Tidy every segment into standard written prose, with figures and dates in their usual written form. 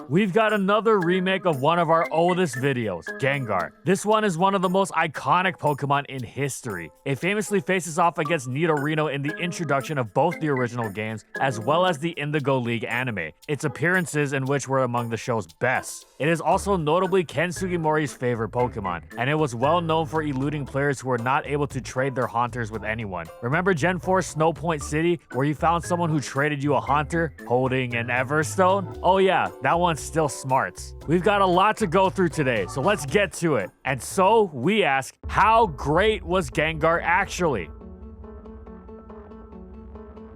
We've got another remake of one of our oldest videos, Gengar. This one is one of the most iconic Pokemon in history. It famously faces off against Nidorino in the introduction of both the original games, as well as the Indigo League anime, its appearances in which were among the show's best. It is also notably Ken Sugimori's favorite Pokemon, and it was well known for eluding players who were not able to trade their Haunters with anyone. Remember Gen 4 Snow Point City, where you found someone who traded you a Haunter holding an Everstone? Oh yeah, that one still smarts. We've got a lot to go through today, so let's get to it. And so we ask, how great was Gengar actually?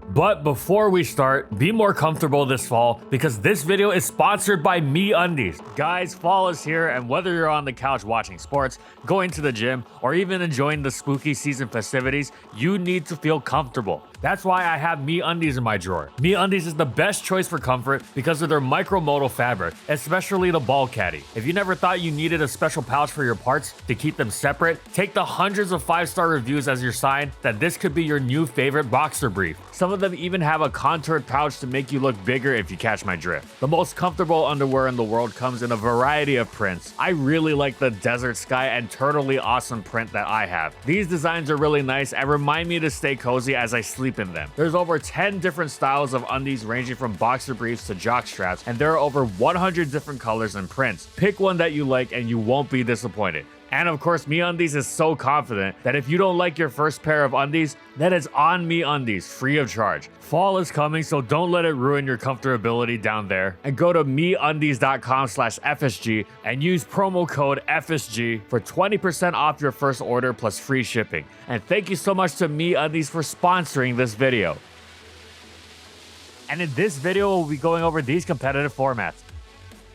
But before we start, be more comfortable this fall because this video is sponsored by MeUndies. Guys, fall is here, and whether you're on the couch watching sports, going to the gym, or even enjoying the spooky season festivities, you need to feel comfortable. That's why I have MeUndies in my drawer. MeUndies is the best choice for comfort because of their micromodal fabric, especially the ball caddy. If you never thought you needed a special pouch for your parts to keep them separate, take the hundreds of 5-star reviews as your sign that this could be your new favorite boxer brief. Some of them even have a contoured pouch to make you look bigger if you catch my drift. The most comfortable underwear in the world comes in a variety of prints. I really like the desert sky and turtly awesome print that I have. These designs are really nice and remind me to stay cozy as I sleep in them. There's over 10 different styles of undies ranging from boxer briefs to jock straps, and there are over 100 different colors and prints. Pick one that you like and you won't be disappointed. And of course, MeUndies is so confident that if you don't like your first pair of undies, then it's on MeUndies, free of charge. Fall is coming, so don't let it ruin your comfortability down there. And go to MeUndies.com/FSG and use promo code FSG for 20% off your first order plus free shipping. And thank you so much to MeUndies for sponsoring this video. And in this video, we'll be going over these competitive formats.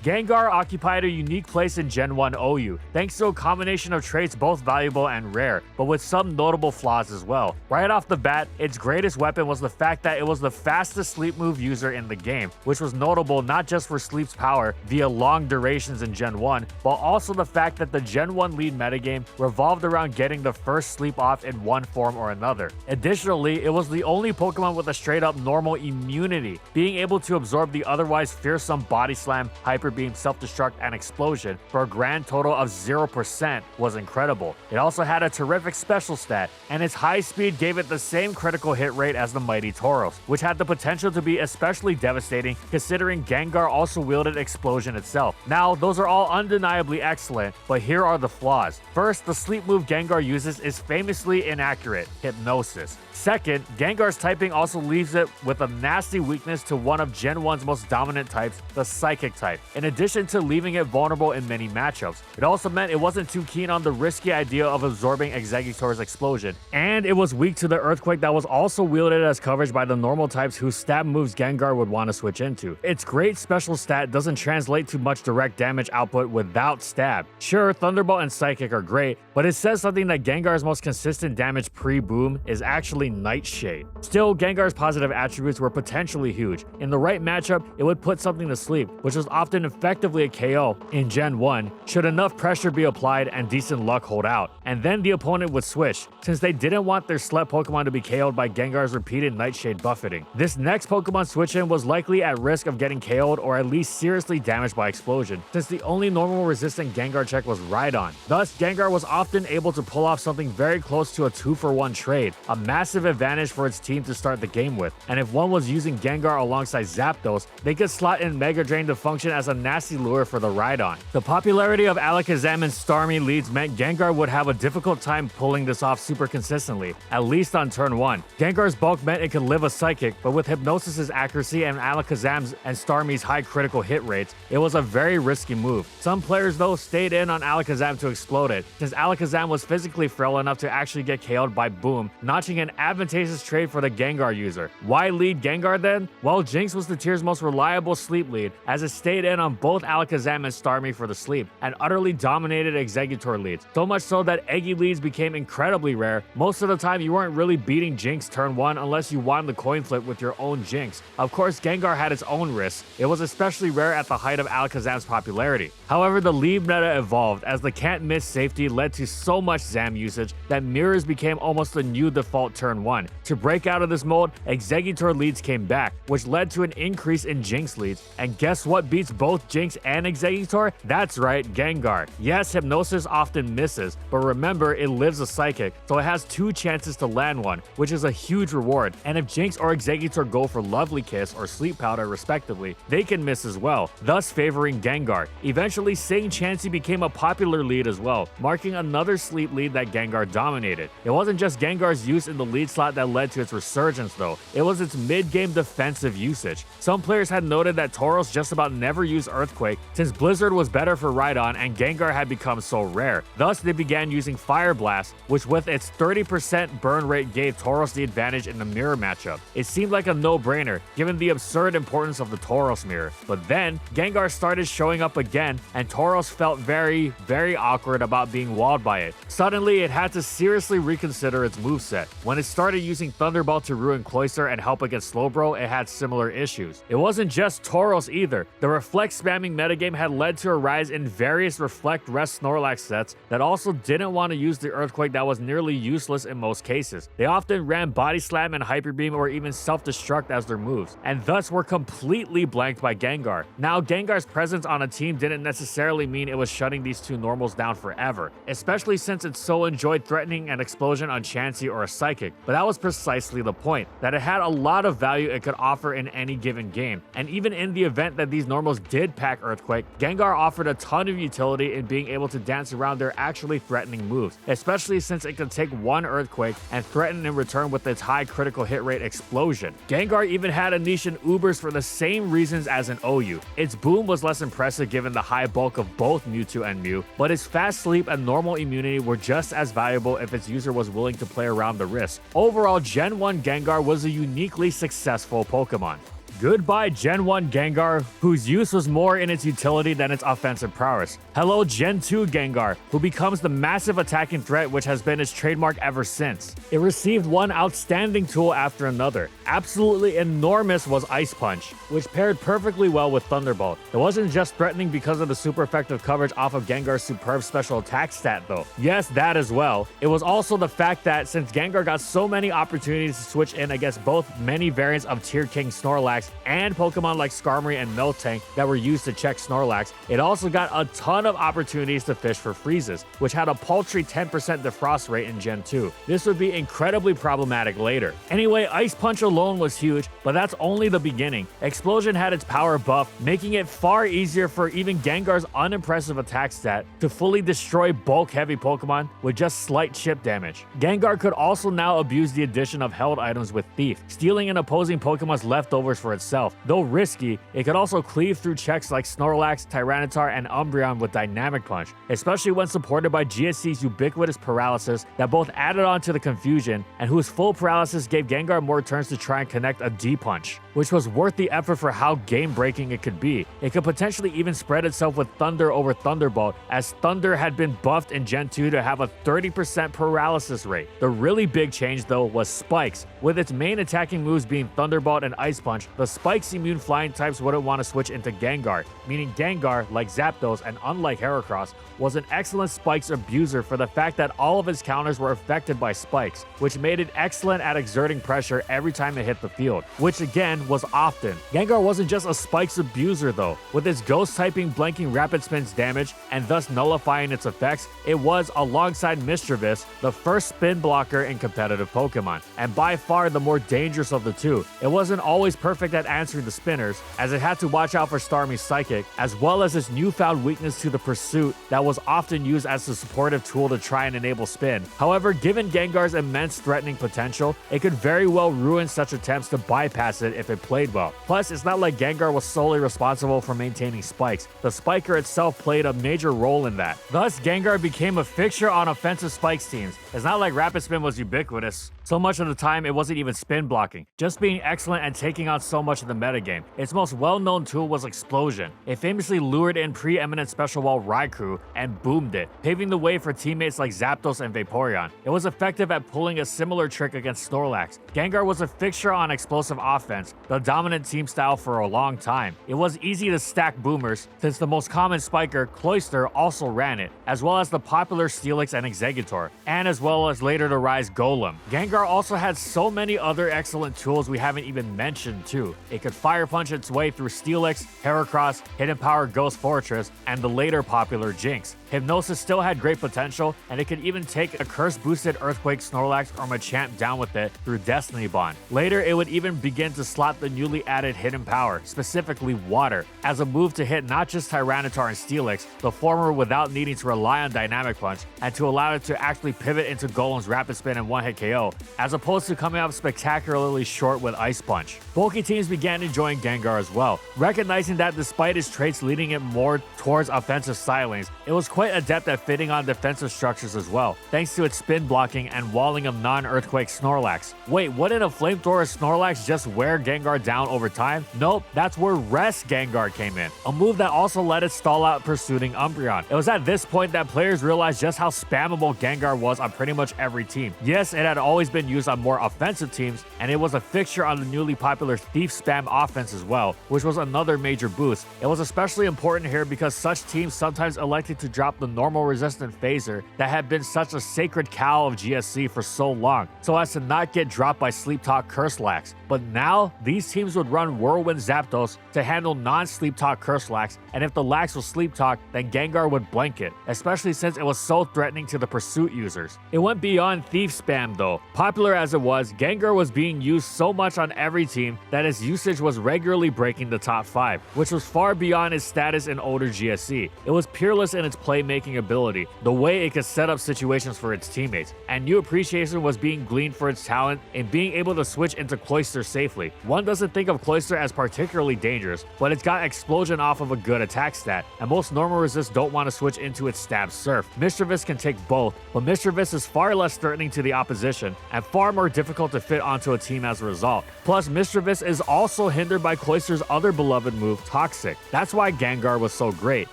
Gengar occupied a unique place in Gen 1 OU, thanks to a combination of traits both valuable and rare, but with some notable flaws as well. Right off the bat, its greatest weapon was the fact that it was the fastest sleep move user in the game, which was notable not just for sleep's power via long durations in Gen 1, but also the fact that the Gen 1 lead metagame revolved around getting the first sleep off in one form or another. Additionally, it was the only Pokemon with a straight up normal immunity, being able to absorb the otherwise fearsome Body Slam, Hyper Beam, Self-Destruct, and Explosion for a grand total of 0% was incredible. It also had a terrific special stat, and its high speed gave it the same critical hit rate as the mighty Tauros, which had the potential to be especially devastating considering Gengar also wielded Explosion itself. Now, those are all undeniably excellent, but here are the flaws. First, the sleep move Gengar uses is famously inaccurate, Hypnosis. Second, Gengar's typing also leaves it with a nasty weakness to one of Gen 1's most dominant types, the Psychic type, in addition to leaving it vulnerable in many matchups. It also meant it wasn't too keen on the risky idea of absorbing Exeggutor's Explosion, and it was weak to the Earthquake that was also wielded as coverage by the normal types whose stab moves Gengar would want to switch into. Its great special stat doesn't translate to much direct damage output without stab. Sure, Thunderbolt and Psychic are great, but it says something that Gengar's most consistent damage pre-boom is actually Nightshade. Still, Gengar's positive attributes were potentially huge. In the right matchup, it would put something to sleep, which was often effectively a KO in Gen 1 should enough pressure be applied and decent luck hold out. And then the opponent would switch, since they didn't want their slept Pokemon to be KO'd by Gengar's repeated Nightshade buffeting. This next Pokemon switch-in was likely at risk of getting KO'd or at least seriously damaged by Explosion, since the only normal resistant Gengar check was Rhydon. Thus, Gengar was often able to pull off something very close to a 2-for-1 trade, a massive advantage for its team to start the game with. And if one was using Gengar alongside Zapdos, they could slot in Mega Drain to function as a nasty lure for the Rhydon. The popularity of Alakazam and Starmie leads meant Gengar would have a difficult time pulling this off super consistently, at least on turn 1. Gengar's bulk meant it could live a Psychic, but with Hypnosis's accuracy and Alakazam's and Starmie's high critical hit rates, it was a very risky move. Some players though stayed in on Alakazam to explode it, since Alakazam was physically frail enough to actually get KO'd by Boom, notching an advantageous trade for the Gengar user. Why lead Gengar then? Well, Jinx was the tier's most reliable sleep lead, as it stayed in on both Alakazam and Starmie for the sleep, and utterly dominated Exeggutor leads. So much so that Eggy leads became incredibly rare. Most of the time, you weren't really beating Jinx turn 1 unless you won the coin flip with your own Jinx. Of course, Gengar had its own risks. It was especially rare at the height of Alakazam's popularity. However, the lead meta evolved as the can't miss safety led to so much Zam usage that mirrors became almost the new default turn 1. To break out of this mold, Exeggutor leads came back, which led to an increase in Jinx leads, and guess what beats both both Jinx and Exeggutor? That's right, Gengar. Yes, Hypnosis often misses, but remember it lives a Psychic, so it has 2 chances to land one, which is a huge reward. And if Jinx or Exeggutor go for Lovely Kiss or Sleep Powder respectively, they can miss as well, thus favoring Gengar. Eventually, Sing Chansey became a popular lead as well, marking another sleep lead that Gengar dominated. It wasn't just Gengar's use in the lead slot that led to its resurgence though, it was its mid-game defensive usage. Some players had noted that Tauros just about never used Earthquake since Blizzard was better for Rhydon and Gengar had become so rare. Thus, they began using Fire Blast, which with its 30% burn rate gave Tauros the advantage in the mirror matchup. It seemed like a no-brainer, given the absurd importance of the Tauros mirror. But then, Gengar started showing up again, and Tauros felt very awkward about being walled by it. Suddenly, it had to seriously reconsider its moveset. When it started using Thunderbolt to ruin Cloyster and help against Slowbro, it had similar issues. It wasn't just Tauros either. The Reflect spamming metagame had led to a rise in various Reflect Rest Snorlax sets that also didn't want to use the Earthquake that was nearly useless in most cases. They often ran Body Slam and Hyper Beam or even Self-Destruct as their moves, and thus were completely blanked by Gengar. Now, Gengar's presence on a team didn't necessarily mean it was shutting these two normals down forever, especially since it so enjoyed threatening an explosion on Chansey or a Psychic, but that was precisely the point, that it had a lot of value it could offer in any given game. And even in the event that these normals did pack Earthquake, Gengar offered a ton of utility in being able to dance around their actually threatening moves, especially since it could take one Earthquake and threaten in return with its high critical hit rate Explosion. Gengar even had a niche in Ubers for the same reasons as an OU. Its boom was less impressive given the high bulk of both Mewtwo and Mew, but its fast sleep and normal immunity were just as valuable if its user was willing to play around the risk. Overall, Gen 1 Gengar was a uniquely successful Pokemon. Goodbye Gen 1 Gengar, whose use was more in its utility than its offensive prowess. Hello Gen 2 Gengar, who becomes the massive attacking threat which has been its trademark ever since. It received one outstanding tool after another. Absolutely enormous was Ice Punch, which paired perfectly well with Thunderbolt. It wasn't just threatening because of the super effective coverage off of Gengar's superb special attack stat though. Yes, that as well. It was also the fact that since Gengar got so many opportunities to switch in against both many variants of Tier King Snorlax and Pokemon like Skarmory and Miltank that were used to check Snorlax, it also got a ton of opportunities to fish for freezes, which had a paltry 10% defrost rate in Gen 2. This would be incredibly problematic later. Anyway, Ice Punch alone was huge, but that's only the beginning. Explosion had its power buff, making it far easier for even Gengar's unimpressive attack stat to fully destroy bulk-heavy Pokemon with just slight chip damage. Gengar could also now abuse the addition of held items with Thief, stealing an opposing Pokemon's leftovers for itself. Though risky, it could also cleave through checks like Snorlax, Tyranitar, and Umbreon with Dynamic Punch, especially when supported by GSC's ubiquitous Paralysis that both added on to the confusion and whose full Paralysis gave Gengar more turns to try and connect a D-Punch, which was worth the effort for how game-breaking it could be. It could potentially even spread itself with Thunder over Thunderbolt, as Thunder had been buffed in Gen 2 to have a 30% Paralysis rate. The really big change though was Spikes. With its main attacking moves being Thunderbolt and Ice Punch, the Spikes immune flying types wouldn't want to switch into Gengar, meaning Gengar, like Zapdos and unlike Heracross, was an excellent Spikes abuser for the fact that all of its counters were affected by Spikes, which made it excellent at exerting pressure every time it hit the field, which again was often. Gengar wasn't just a Spikes abuser though. With its Ghost typing blanking Rapid Spin's damage and thus nullifying its effects, it was, alongside Mischievous, the first spin blocker in competitive Pokemon, and by far the more dangerous of the two. It wasn't always perfect at answering the spinners, as it had to watch out for Starmie's Psychic, as well as its newfound weakness to the Pursuit that was often used as a supportive tool to try and enable spin. However, given Gengar's immense threatening potential, it could very well ruin such attempts to bypass it if it played well. Plus, it's not like Gengar was solely responsible for maintaining Spikes. The Spiker itself played a major role in that. Thus, Gengar became a fixture on offensive Spikes teams. It's not like Rapid Spin was ubiquitous. So much of the time, it wasn't even spin blocking, just being excellent and taking on so much of the metagame. Its most well-known tool was Explosion. It famously lured in preeminent Special Wall Raikou and boomed it, paving the way for teammates like Zapdos and Vaporeon. It was effective at pulling a similar trick against Snorlax. Gengar was a fixture on explosive offense, the dominant team style for a long time. It was easy to stack boomers, since the most common spiker, Cloyster, also ran it, as well as the popular Steelix and Exeggutor, and as well as later to rise Golem. Gengar Gengar also had so many other excellent tools we haven't even mentioned too. It could Fire Punch its way through Steelix, Heracross, Hidden Power Ghost Fortress, and the later popular Jinx. Hypnosis still had great potential, and it could even take a curse-boosted Earthquake, Snorlax, or Machamp down with it through Destiny Bond. Later, it would even begin to slot the newly added Hidden Power, specifically Water, as a move to hit not just Tyranitar and Steelix, the former without needing to rely on Dynamic Punch, and to allow it to actually pivot into Golem's Rapid Spin and one-hit KO, as opposed to coming up spectacularly short with Ice Punch. Bulky teams began enjoying Gengar as well, recognizing that despite its traits leading it more towards offensive stylings, it was quite adept at fitting on defensive structures as well, thanks to its spin blocking and walling of non-Earthquake Snorlax. Wait, wouldn't a Flamethrower Snorlax just wear Gengar down over time? Nope, that's where Rest Gengar came in, a move that also let it stall out pursuing Umbreon. It was at this point that players realized just how spammable Gengar was on pretty much every team. Yes, it had always been used on more offensive teams, and it was a fixture on the newly popular Thief Spam offense as well, which was another major boost. It was especially important here because such teams sometimes elected to drop the normal resistant phaser that had been such a sacred cow of GSC for so long, so as to not get dropped by Sleep Talk Curselax. But now, these teams would run Whirlwind Zapdos to handle non-Sleep Talk Curselax, and if the Lax was Sleep Talk, then Gengar would blank it, especially since it was so threatening to the Pursuit users. It went beyond Thief Spam though. Popular as it was, Gengar was being used so much on every team that its usage was regularly breaking the top 5, which was far beyond its status in older GSC. It was peerless in its playmaking ability, the way it could set up situations for its teammates, and new appreciation was being gleaned for its talent in being able to switch into Cloyster safely. One doesn't think of Cloyster as particularly dangerous, but it's got Explosion off of a good attack stat, and most normal resists don't want to switch into its Stab Surf. Mischievous can take both, but Mischievous is far less threatening to the opposition and far more difficult to fit onto a team as a result. Plus, Mischievous is also hindered by Cloyster's other beloved move, Toxic. That's why Gengar was so great.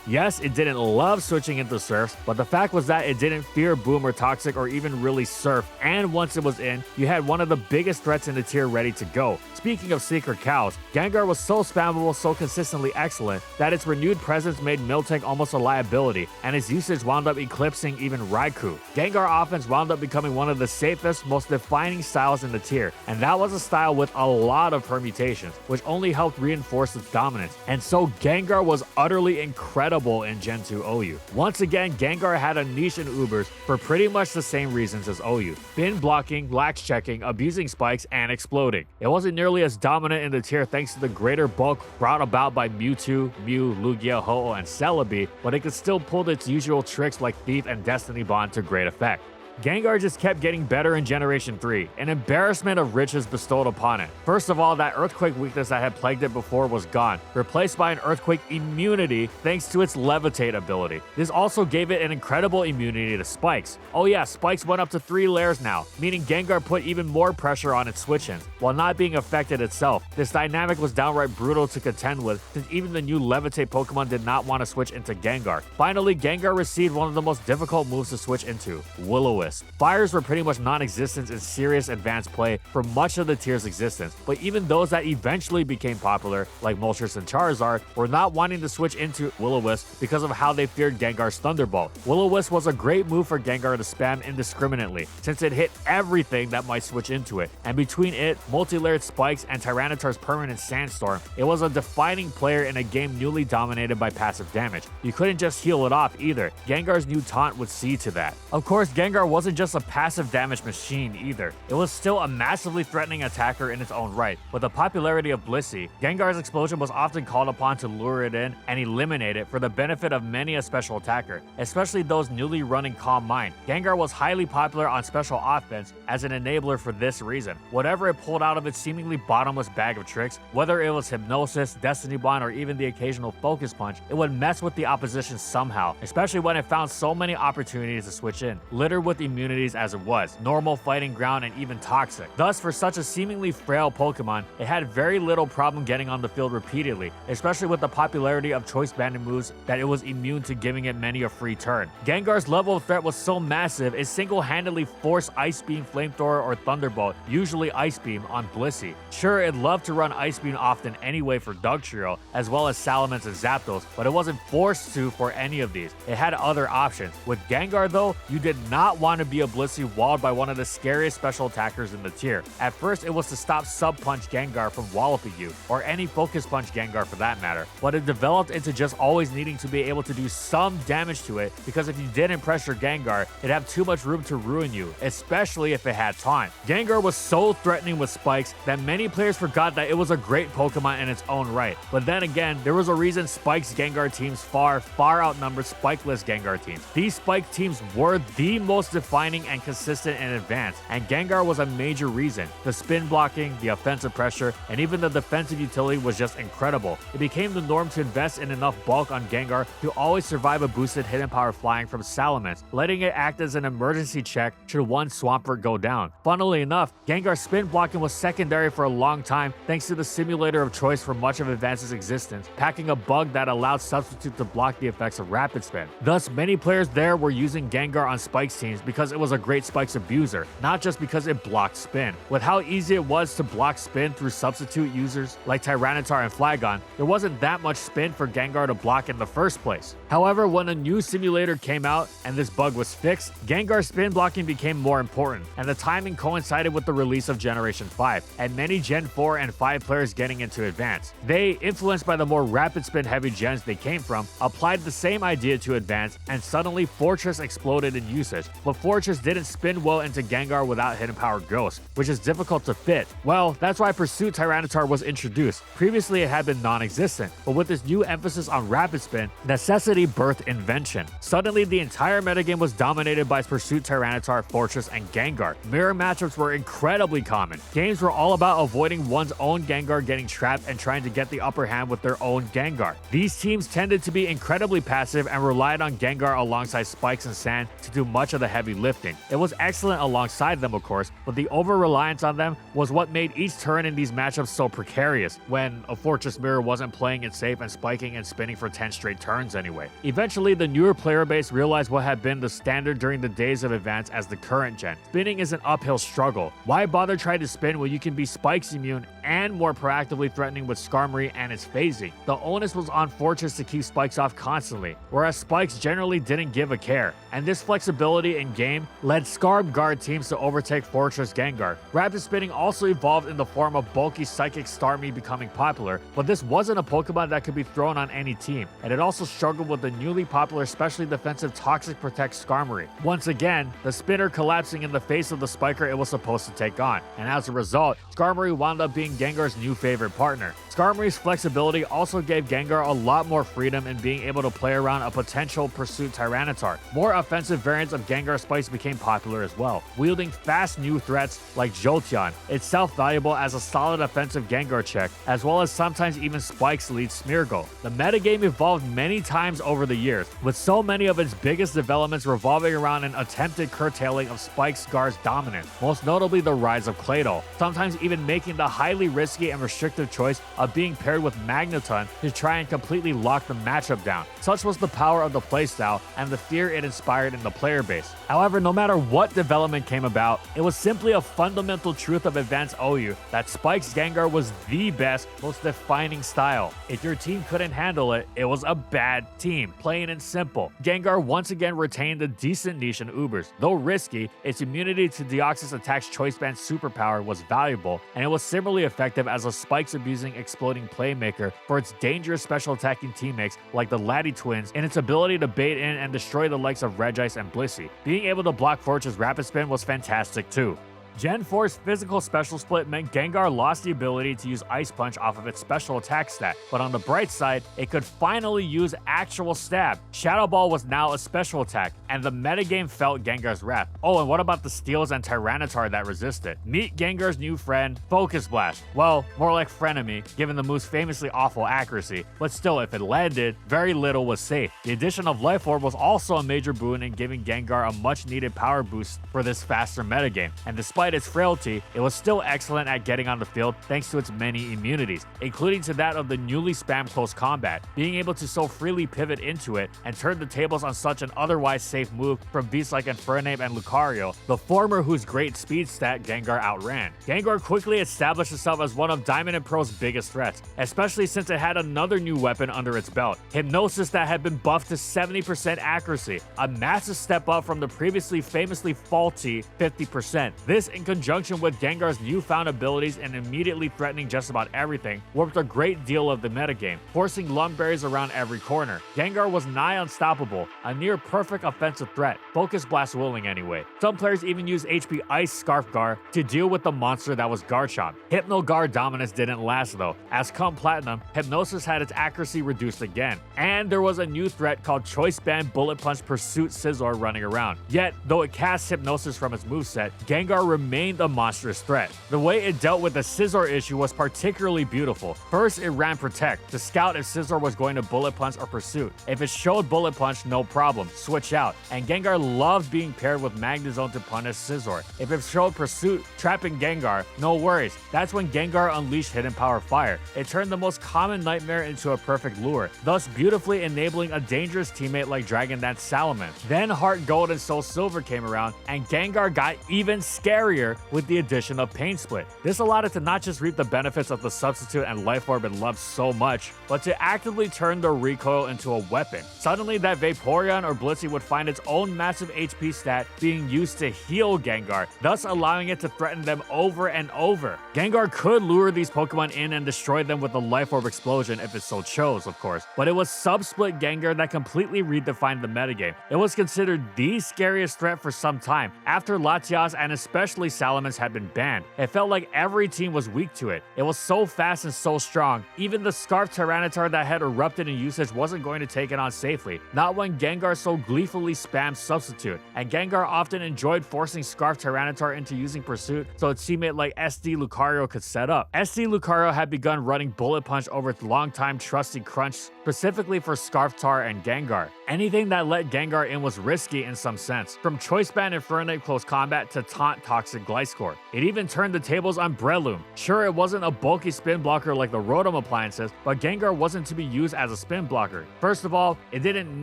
Yes, it didn't love switching into Surfs, but the fact was that it didn't fear Boom or Toxic or even really Surf, and once it was in, you had one of the biggest threats in the tier ready to go. Speaking of Secret Cows, Gengar was so spammable, so consistently excellent, that its renewed presence made Miltank almost a liability, and its usage wound up eclipsing even Raikou. Gengar offense wound up becoming one of the safest, most defining styles in the tier, and that was a style with a lot of permutations, which only helped reinforce its dominance. And so Gengar was utterly incredible in Gen 2 OU. Once again, Gengar had a niche in Ubers for pretty much the same reasons as OU: spin blocking, lax checking, abusing spikes, and exploding. It wasn't nearly as dominant in the tier thanks to the greater bulk brought about by Mewtwo, Mew, Lugia, Ho-Oh, and Celebi, but it could still pull its usual tricks like Thief and Destiny Bond to great effect. Gengar just kept getting better in Generation 3, an embarrassment of riches bestowed upon it. First of all, that Earthquake weakness that had plagued it before was gone, replaced by an Earthquake immunity thanks to its Levitate ability. This also gave it an incredible immunity to Spikes. Oh yeah, Spikes went up to 3 layers now, meaning Gengar put even more pressure on its switch-ins, while not being affected itself. This dynamic was downright brutal to contend with, since even the new Levitate Pokemon did not want to switch into Gengar. Finally, Gengar received one of the most difficult moves to switch into, Will-O-Wisp. Fires were pretty much non-existent in serious advanced play for much of the tier's existence, but even those that eventually became popular, like Moltres and Charizard, were not wanting to switch into Will-O-Wisp because of how they feared Gengar's Thunderbolt. Will-O-Wisp was a great move for Gengar to spam indiscriminately, since it hit everything that might switch into it, and between it, multi-layered spikes, and Tyranitar's permanent Sandstorm, it was a defining player in a game newly dominated by passive damage. You couldn't just heal it off either. Gengar's new taunt would see to that. Of course, Gengar wasn't just a passive damage machine either. It was still a massively threatening attacker in its own right. With the popularity of Blissey, Gengar's explosion was often called upon to lure it in and eliminate it for the benefit of many a special attacker, especially those newly running Calm Mind. Gengar was highly popular on special offense as an enabler for this reason. Whatever it pulled out of its seemingly bottomless bag of tricks, whether it was Hypnosis, Destiny Bond, or even the occasional Focus Punch, it would mess with the opposition somehow, especially when it found so many opportunities to switch in, littered with immunities as it was, normal, fighting ground, and even toxic. Thus, for such a seemingly frail Pokemon, it had very little problem getting on the field repeatedly, especially with the popularity of choice banded moves that it was immune to giving it many a free turn. Gengar's level of threat was so massive, it single-handedly forced Ice Beam, Flamethrower, or Thunderbolt, usually Ice Beam, on Blissey. Sure, it loved to run Ice Beam often anyway for Dugtrio, as well as Salamence and Zapdos, but it wasn't forced to for any of these. It had other options. With Gengar though, you did not want wanted to be a Blissey walled by one of the scariest special attackers in the tier. At first, it was to stop Sub-Punch Gengar from walloping you, or any Focus Punch Gengar for that matter, but it developed into just always needing to be able to do some damage to it, because if you didn't pressure Gengar, it'd have too much room to ruin you, especially if it had time. Gengar was so threatening with spikes that many players forgot that it was a great Pokemon in its own right, but then again, there was a reason Spike's Gengar teams far outnumbered Spikeless Gengar teams. These Spike teams were the most defining and consistent in advance, and Gengar was a major reason. The spin blocking, the offensive pressure, and even the defensive utility was just incredible. It became the norm to invest in enough bulk on Gengar to always survive a boosted hidden power flying from Salamence, letting it act as an emergency check should one Swampert go down. Funnily enough, Gengar's spin blocking was secondary for a long time thanks to the simulator of choice for much of Advance's existence, packing a bug that allowed Substitute to block the effects of Rapid Spin. Thus, many players there were using Gengar on Spike's teams because it was a great Spikes abuser, not just because it blocked spin. With how easy it was to block spin through Substitute users like Tyranitar and Flygon, there wasn't that much spin for Gengar to block in the first place. However, when a new simulator came out and this bug was fixed, Gengar's spin blocking became more important, and the timing coincided with the release of Generation 5, and many Gen 4 and 5 players getting into Advance. They, influenced by the more rapid spin heavy gens they came from, applied the same idea to Advance, and suddenly Fortress exploded in usage. But Fortress didn't spin well into Gengar without Hidden Power Ghost, which is difficult to fit. Well, that's why Pursuit Tyranitar was introduced. Previously it had been non-existent, but with this new emphasis on rapid spin, necessity birthed invention. Suddenly the entire metagame was dominated by Pursuit Tyranitar, Fortress, and Gengar. Mirror matchups were incredibly common. Games were all about avoiding one's own Gengar getting trapped and trying to get the upper hand with their own Gengar. These teams tended to be incredibly passive and relied on Gengar alongside Spikes and Sand to do much of the heavy lifting. It was excellent alongside them, of course, but the over-reliance on them was what made each turn in these matchups so precarious, when a Fortress Mirror wasn't playing it safe and spiking and spinning for 10 straight turns anyway. Eventually, the newer player base realized what had been the standard during the days of Advance as the current gen. Spinning is an uphill struggle. Why bother trying to spin when you can be Spikes immune and more proactively threatening with Skarmory and its phasing? The onus was on Fortress to keep Spikes off constantly, whereas Spikes generally didn't give a care, and this flexibility in game led Scarb Guard teams to overtake Fortress Gengar. Rapid spinning also evolved in the form of bulky Psychic Starmie becoming popular, but this wasn't a Pokemon that could be thrown on any team, and it also struggled with the newly popular specially defensive Toxic Protect Skarmory. Once again, the spinner collapsing in the face of the spiker it was supposed to take on, and as a result, Skarmory wound up being Gengar's new favorite partner. Skarmory's flexibility also gave Gengar a lot more freedom in being able to play around a potential Pursuit Tyranitar. More offensive variants of Gengar Spikes became popular as well, wielding fast new threats like Jolteon, itself valuable as a solid offensive Gengar check, as well as sometimes even Spikes lead Smeargle. The metagame evolved many times over the years, with so many of its biggest developments revolving around an attempted curtailing of Spike's Gar's dominance, most notably the rise of Claydol, sometimes even making the highly risky and restrictive choice of being paired with Magneton to try and completely lock the matchup down. Such was the power of the playstyle and the fear it inspired in the player base. However, no matter what development came about, it was simply a fundamental truth of Advanced OU that Spike's Gengar was the best, most defining style. If your team couldn't handle it, it was a bad team, plain and simple. Gengar once again retained a decent niche in Ubers. Though risky, its immunity to Deoxys Attack's Choice Band superpower was valuable, and it was similarly effective as a Spikes-abusing exploding playmaker for its dangerous special attacking teammates like the Laddie twins in its ability to bait in and destroy the likes of Regice and Blissey. Being able to block Fortress Rapid Spin was fantastic too. Gen 4's physical special split meant Gengar lost the ability to use Ice Punch off of its special attack stat, but on the bright side, it could finally use actual stab. Shadow Ball was now a special attack, and the metagame felt Gengar's wrath. Oh, and what about the Steels and Tyranitar that resisted? Meet Gengar's new friend, Focus Blast. Well, more like frenemy, given the move's famously awful accuracy, but still, if it landed, very little was safe. The addition of Life Orb was also a major boon in giving Gengar a much-needed power boost for this faster metagame, and despite despite its frailty, it was still excellent at getting on the field thanks to its many immunities, including to that of the newly spammed close combat, being able to so freely pivot into it and turn the tables on such an otherwise safe move from beasts like Infernape and Lucario, the former whose great speed stat Gengar outran. Gengar quickly established itself as one of Diamond and Pearl's biggest threats, especially since it had another new weapon under its belt, Hypnosis, that had been buffed to 70% accuracy, a massive step up from the previously famously faulty 50%. This, in conjunction with Gengar's newfound abilities and immediately threatening just about everything, warped a great deal of the metagame, forcing Lumberries around every corner. Gengar was nigh unstoppable, a near perfect offensive threat, Focus Blast willing anyway. Some players even used HP Ice Scarf Gar to deal with the monster that was Garchomp. Hypno Gar dominance didn't last though, as come Platinum, Hypnosis had its accuracy reduced again, and there was a new threat called Choice Band Bullet Punch Pursuit Scizor running around. Yet, though it casts Hypnosis from its moveset, Gengar remained a monstrous threat. The way it dealt with the Scizor issue was particularly beautiful. First, it ran Protect to scout if Scizor was going to Bullet Punch or Pursuit. If it showed Bullet Punch, no problem, switch out. And Gengar loved being paired with Magnezone to punish Scizor. If it showed Pursuit, trapping Gengar, no worries. That's when Gengar unleashed Hidden Power Fire. It turned the most common nightmare into a perfect lure, thus beautifully enabling a dangerous teammate like Dragon Dance Salamence. Then Heart Gold and Soul Silver came around, and Gengar got even scarier with the addition of Pain Split. This allowed it to not just reap the benefits of the Substitute and Life Orb it loved so much, but to actively turn the recoil into a weapon. Suddenly, that Vaporeon or Blissey would find its own massive HP stat being used to heal Gengar, thus allowing it to threaten them over and over. Gengar could lure these Pokemon in and destroy them with the Life Orb explosion if it so chose, of course, but it was Sub-Split Gengar that completely redefined the metagame. It was considered the scariest threat for some time, after Latias and especially Salamence had been banned. It felt like every team was weak to it. It was so fast and so strong, even the Scarf Tyranitar that had erupted in usage wasn't going to take it on safely, not when Gengar so gleefully spammed Substitute, and Gengar often enjoyed forcing Scarf Tyranitar into using Pursuit so its teammate like SD Lucario could set up. SD Lucario had begun running Bullet Punch over its longtime trusty Crunch specifically for Scarf Tar and Gengar. Anything that let Gengar in was risky in some sense, from Choice Band Infernape Close Combat to Taunt Toxic Gliscor. It even turned the tables on Breloom. Sure, it wasn't a bulky spin blocker like the Rotom appliances, but Gengar wasn't to be used as a spin blocker. First of all, it didn't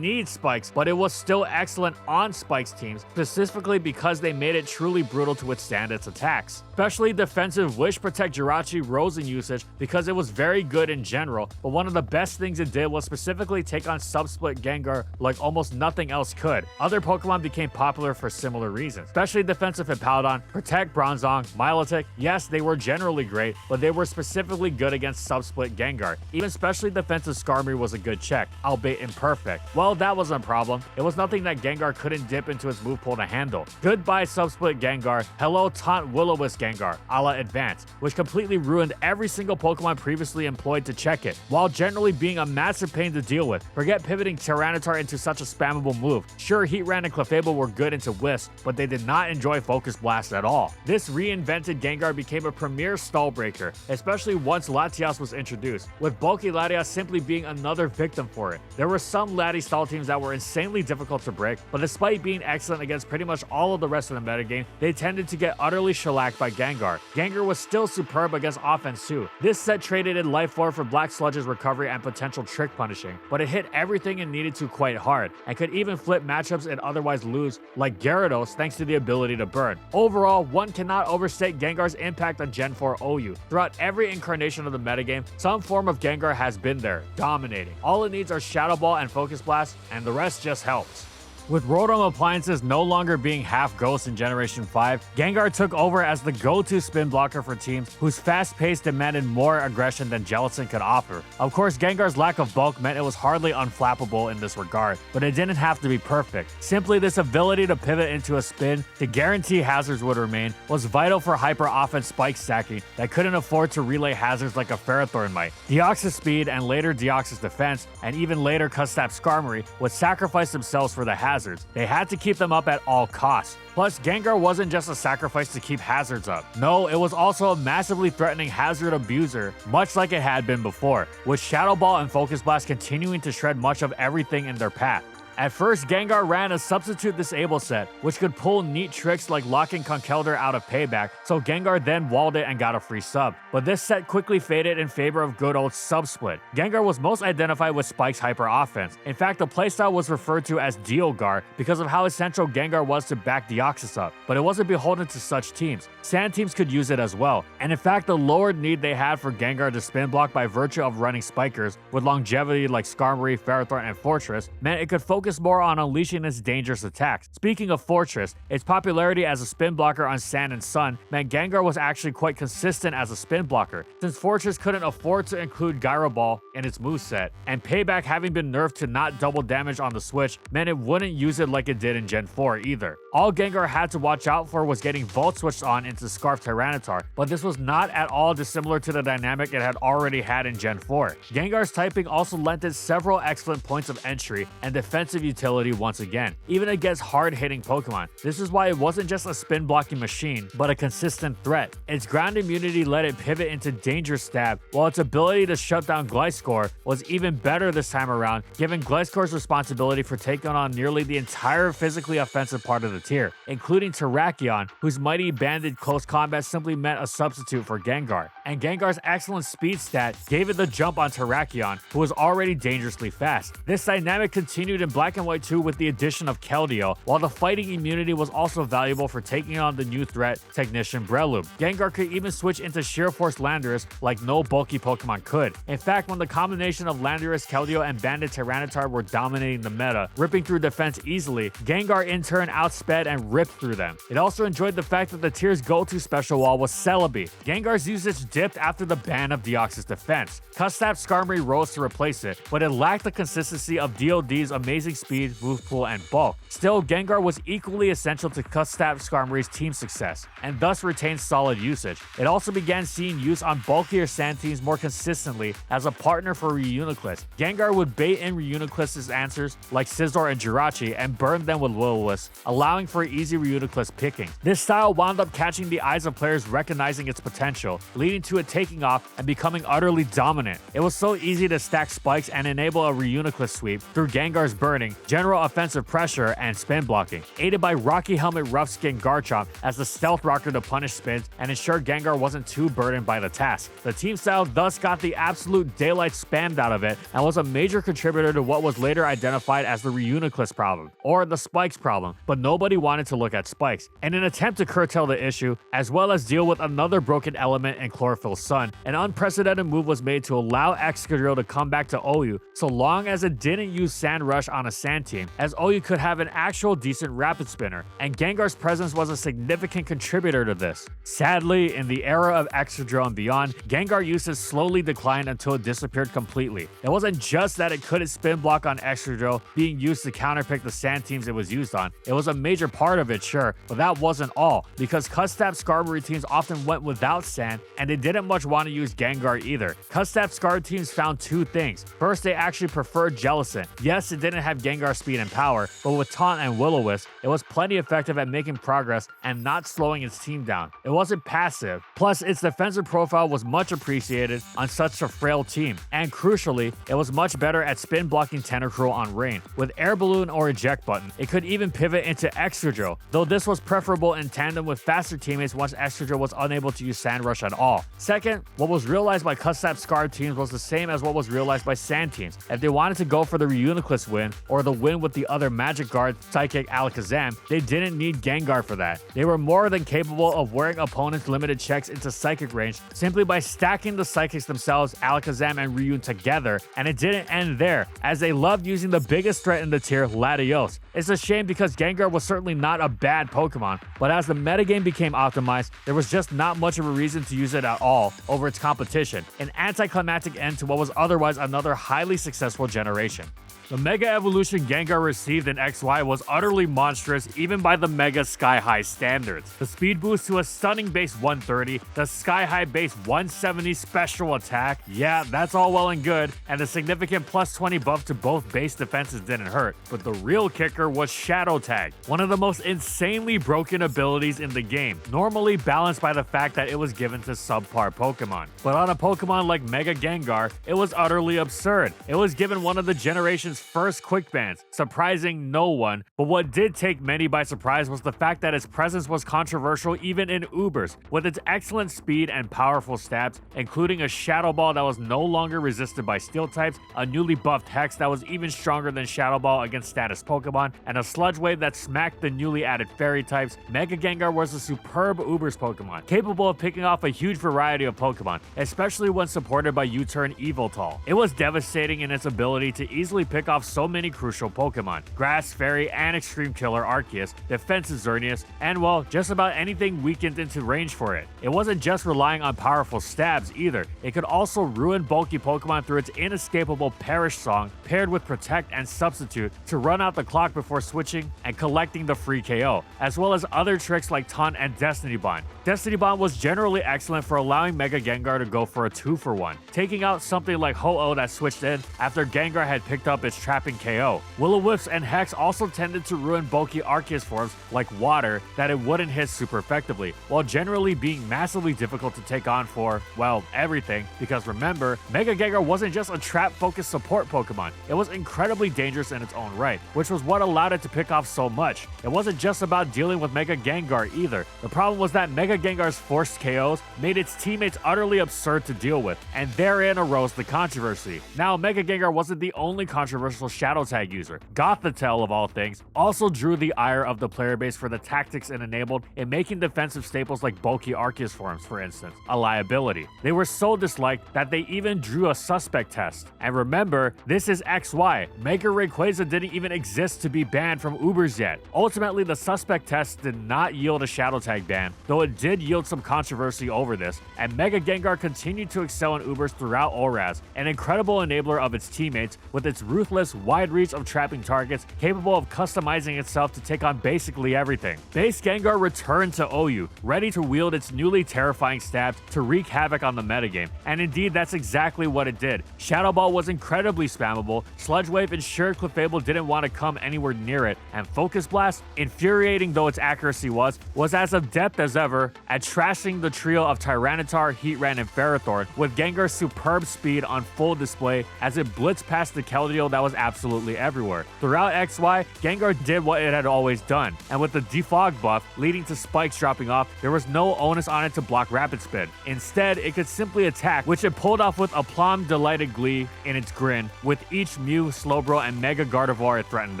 need spikes, but it was still excellent on spikes teams, specifically because they made it truly brutal to withstand its attacks. Especially defensive Wish Protect Jirachi rose in usage because it was very good in general, but one of the best things it did was specifically take on Sub-Split Gengar like almost nothing else could. Other Pokemon became popular for similar reasons, especially defensive Hippowdon, Protect Bronzong, Milotic. Yes, they were generally great, but they were specifically good against Sub-Split Gengar. Even specially defensive Skarmory was a good check, albeit imperfect. Well, that wasn't a problem. It was nothing that Gengar couldn't dip into its move pool to handle. Goodbye Sub-Split Gengar, hello Taunt Will-O-Wisp Gengar, a la Advance, which completely ruined every single Pokemon previously employed to check it, while generally being a massive pain to deal with. Forget pivoting Tyranitar into such a spammable move. Sure, Heatran and Clefable were good into Wisp, but they did not enjoy Focus Blast at all. This reinvented Gengar became a premier stall breaker, especially once Latias was introduced, with bulky Latias simply being another victim for it. There were some Lati stall teams that were insanely difficult to break, but despite being excellent against pretty much all of the rest of the metagame, they tended to get utterly shellacked by Gengar. Gengar was still superb against offense too. This set traded in Life Orb for Black Sludge's recovery and potential trick punishing, but it hit everything it needed to quite hard, and could even flip matchups it otherwise lose, like Gyarados, thanks to the ability to burn. Overall, one cannot overstate Gengar's impact on Gen 4 OU. Throughout every incarnation of the metagame, some form of Gengar has been there, dominating. All it needs are Shadow Ball and Focus Blast, and the rest just helps. With Rotom appliances no longer being half ghosts in Generation 5, Gengar took over as the go-to spin blocker for teams whose fast pace demanded more aggression than Jellicent could offer. Of course, Gengar's lack of bulk meant it was hardly unflappable in this regard, but it didn't have to be perfect. Simply this ability to pivot into a spin to guarantee hazards would remain was vital for hyper-offense spike stacking that couldn't afford to relay hazards like a Ferrothorn might. Deoxys speed and later Deoxys defense, and even later Custap Skarmory would sacrifice themselves for the hazards. They had to keep them up at all costs. Plus, Gengar wasn't just a sacrifice to keep hazards up. No, it was also a massively threatening hazard abuser, much like it had been before, with Shadow Ball and Focus Blast continuing to shred much of everything in their path. At first, Gengar ran a substitute disable set, which could pull neat tricks like locking Conkeldurr out of payback, so Gengar then walled it and got a free sub. But this set quickly faded in favor of good old sub-split. Gengar was most identified with Spike's hyper offense. In fact, the playstyle was referred to as Deogar because of how essential Gengar was to back Deoxys up, but it wasn't beholden to such teams. Sand teams could use it as well, and in fact, the lowered need they had for Gengar to spin block by virtue of running Spikers with longevity like Skarmory, Ferrothorn, and Fortress meant it could focus more on unleashing its dangerous attacks. Speaking of Fortress, its popularity as a spin blocker on Sand and Sun meant Gengar was actually quite consistent as a spin blocker, since Fortress couldn't afford to include Gyro Ball in its moveset, and Payback having been nerfed to not double damage on the Switch meant it wouldn't use it like it did in Gen 4 either. All Gengar had to watch out for was getting Volt switched on into Scarf Tyranitar, but this was not at all dissimilar to the dynamic it had already had in Gen 4. Gengar's typing also lent it several excellent points of entry and defensive utility once again, even against hard-hitting Pokemon. This is why it wasn't just a spin-blocking machine, but a consistent threat. Its ground immunity let it pivot into Danger Stab, while its ability to shut down Gliscor was even better this time around, giving Gliscor's responsibility for taking on nearly the entire physically offensive part of the tier, including Terrakion, whose mighty banded close combat simply meant a substitute for Gengar. And Gengar's excellent speed stat gave it the jump on Terrakion, who was already dangerously fast. This dynamic continued in Black and White 2 with the addition of Keldeo, while the fighting immunity was also valuable for taking on the new threat, Technician Breloom. Gengar could even switch into Sheer Force Landorus like no bulky Pokemon could. In fact, when the combination of Landorus, Keldeo, and Banded Tyranitar were dominating the meta, ripping through defense easily, Gengar in turn outsped and ripped through them. It also enjoyed the fact that the tier's go-to special wall was Celebi. Gengar's usage dipped after the ban of Deoxys defense. Custap Skarmory rose to replace it, but it lacked the consistency of DOD's amazing speed, move pool, and bulk. Still, Gengar was equally essential to Custap Skarmory's team success, and thus retained solid usage. It also began seeing use on bulkier sand teams more consistently as a partner for Reuniclus. Gengar would bait in Reuniclus's answers like Scizor and Jirachi and burn them with Will-O-Wisp, allowing for easy Reuniclus picking. This style wound up catching the eyes of players recognizing its potential, leading to it taking off and becoming utterly dominant. It was so easy to stack spikes and enable a Reuniclus sweep through Gengar's burning, general offensive pressure, and spin blocking, aided by Rocky Helmet Rough Skin Garchomp as the stealth rocker to punish spins and ensure Gengar wasn't too burdened by the task. The team style thus got the absolute daylight spammed out of it and was a major contributor to what was later identified as the Reuniclus problem, or the Spikes problem, but nobody wanted to look at Spikes. In an attempt to curtail the issue, as well as deal with another broken element in Chlorophyll Sun, an unprecedented move was made to allow Excadrill to come back to OU so long as it didn't use Sand Rush on a sand team, as OU could have an actual decent rapid spinner, and Gengar's presence was a significant contributor to this. Sadly, in the era of Excadrill and beyond, Gengar usage slowly declined until it disappeared completely. It wasn't just that it couldn't spin block on Excadrill being used to counterpick the sand teams it was used on. It was a major part of it, sure, but that wasn't all, because Custap Skarmory teams often went without sand, and they didn't much want to use Gengar either. Custap Scar teams found two things. First, they actually preferred Jellicent. Yes, it didn't have Gengar speed and power, but with Taunt and Will-O-Wisp, it was plenty effective at making progress and not slowing its team down. It wasn't passive. Plus, its defensive profile was much appreciated on such a frail team, and crucially, it was much better at spin blocking Tentacruel on Rain. With Air Balloon or Eject Button, it could even pivot into Excadrill, though this was preferable in tandem with faster teammates once Excadrill was unable to use Sand Rush at all. Second, what was realized by Custap Scar teams was the same as what was realized by Sand teams. If they wanted to go for the Reuniclus win, or the win with the other Magic Guard, Psychic Alakazam, they didn't need Gengar for that. They were more than capable of wearing opponents' limited checks into Psychic range simply by stacking the Psychics themselves, Alakazam and Ryun together, and it didn't end there, as they loved using the biggest threat in the tier, Latios. It's a shame because Gengar was certainly not a bad Pokemon, but as the metagame became optimized, there was just not much of a reason to use it at all over its competition, an anticlimactic end to what was otherwise another highly successful generation. The Mega Evolution Gengar received in XY was utterly monstrous even by the Mega Sky High standards. The speed boost to a stunning base 130, the Sky High base 170 special attack, yeah, that's all well and good, and the significant plus 20 buff to both base defenses didn't hurt, but the real kicker was Shadow Tag, one of the most insanely broken abilities in the game, normally balanced by the fact that it was given to subpar Pokemon. But on a Pokemon like Mega Gengar, it was utterly absurd. It was given one of the generation's its first quick bans, surprising no one, but what did take many by surprise was the fact that its presence was controversial even in Ubers, with its excellent speed and powerful stabs, including a Shadow Ball that was no longer resisted by Steel types, a newly buffed Hex that was even stronger than Shadow Ball against status Pokemon, and a Sludge Wave that smacked the newly added Fairy types. Mega Gengar was a superb Ubers Pokemon, capable of picking off a huge variety of Pokemon, especially when supported by U-Turn Yveltal. It was devastating in its ability to easily pick off so many crucial Pokemon: Grass, Fairy, and Extreme Killer Arceus, Defensive Xerneas, and well, just about anything weakened into range for it. It wasn't just relying on powerful stabs either, it could also ruin bulky Pokemon through its inescapable Perish Song, paired with Protect and Substitute to run out the clock before switching and collecting the free KO, as well as other tricks like Taunt and Destiny Bond. Destiny Bond was generally excellent for allowing Mega Gengar to go for a 2-for-1, taking out something like Ho-Oh that switched in after Gengar had picked up its trapping KO. Will-O-Wisps and Hex also tended to ruin bulky Arceus forms like Water that it wouldn't hit super effectively, while generally being massively difficult to take on for, well, everything, because remember, Mega Gengar wasn't just a trap-focused support Pokemon, it was incredibly dangerous in its own right, which was what allowed it to pick off so much. It wasn't just about dealing with Mega Gengar either. The problem was that Mega Gengar's forced KOs made its teammates utterly absurd to deal with, and therein arose the controversy. Now, Mega Gengar wasn't the only controversial Shadow Tag user. Gothitelle, of all things, also drew the ire of the player base for the tactics it enabled in making defensive staples like bulky Arceus forms, for instance, a liability. They were so disliked that they even drew a suspect test. And remember, this is XY. Mega Rayquaza didn't even exist to be banned from Ubers yet. Ultimately, the suspect test did not yield a Shadow Tag ban, though it did yield some controversy over this, and Mega Gengar continued to excel in Ubers throughout ORAS, an incredible enabler of its teammates with its ruthless, wide reach of trapping targets, capable of customizing itself to take on basically everything. Base Gengar returned to OU, ready to wield its newly terrifying stabs to wreak havoc on the metagame, and indeed that's exactly what it did. Shadow Ball was incredibly spammable, Sludge Wave ensured Clefable didn't want to come anywhere near it, and Focus Blast, infuriating though its accuracy was as adept as ever at trashing the trio of Tyranitar, Heatran, and Ferrothorn, with Gengar's superb speed on full display as it blitzed past the Keldeo that was absolutely everywhere. Throughout XY, Gengar did what it had always done, and with the defog buff leading to spikes dropping off, there was no onus on it to block Rapid Spin. Instead, it could simply attack, which it pulled off with aplomb delighted glee in its grin, with each Mew, Slowbro, and Mega Gardevoir it threatened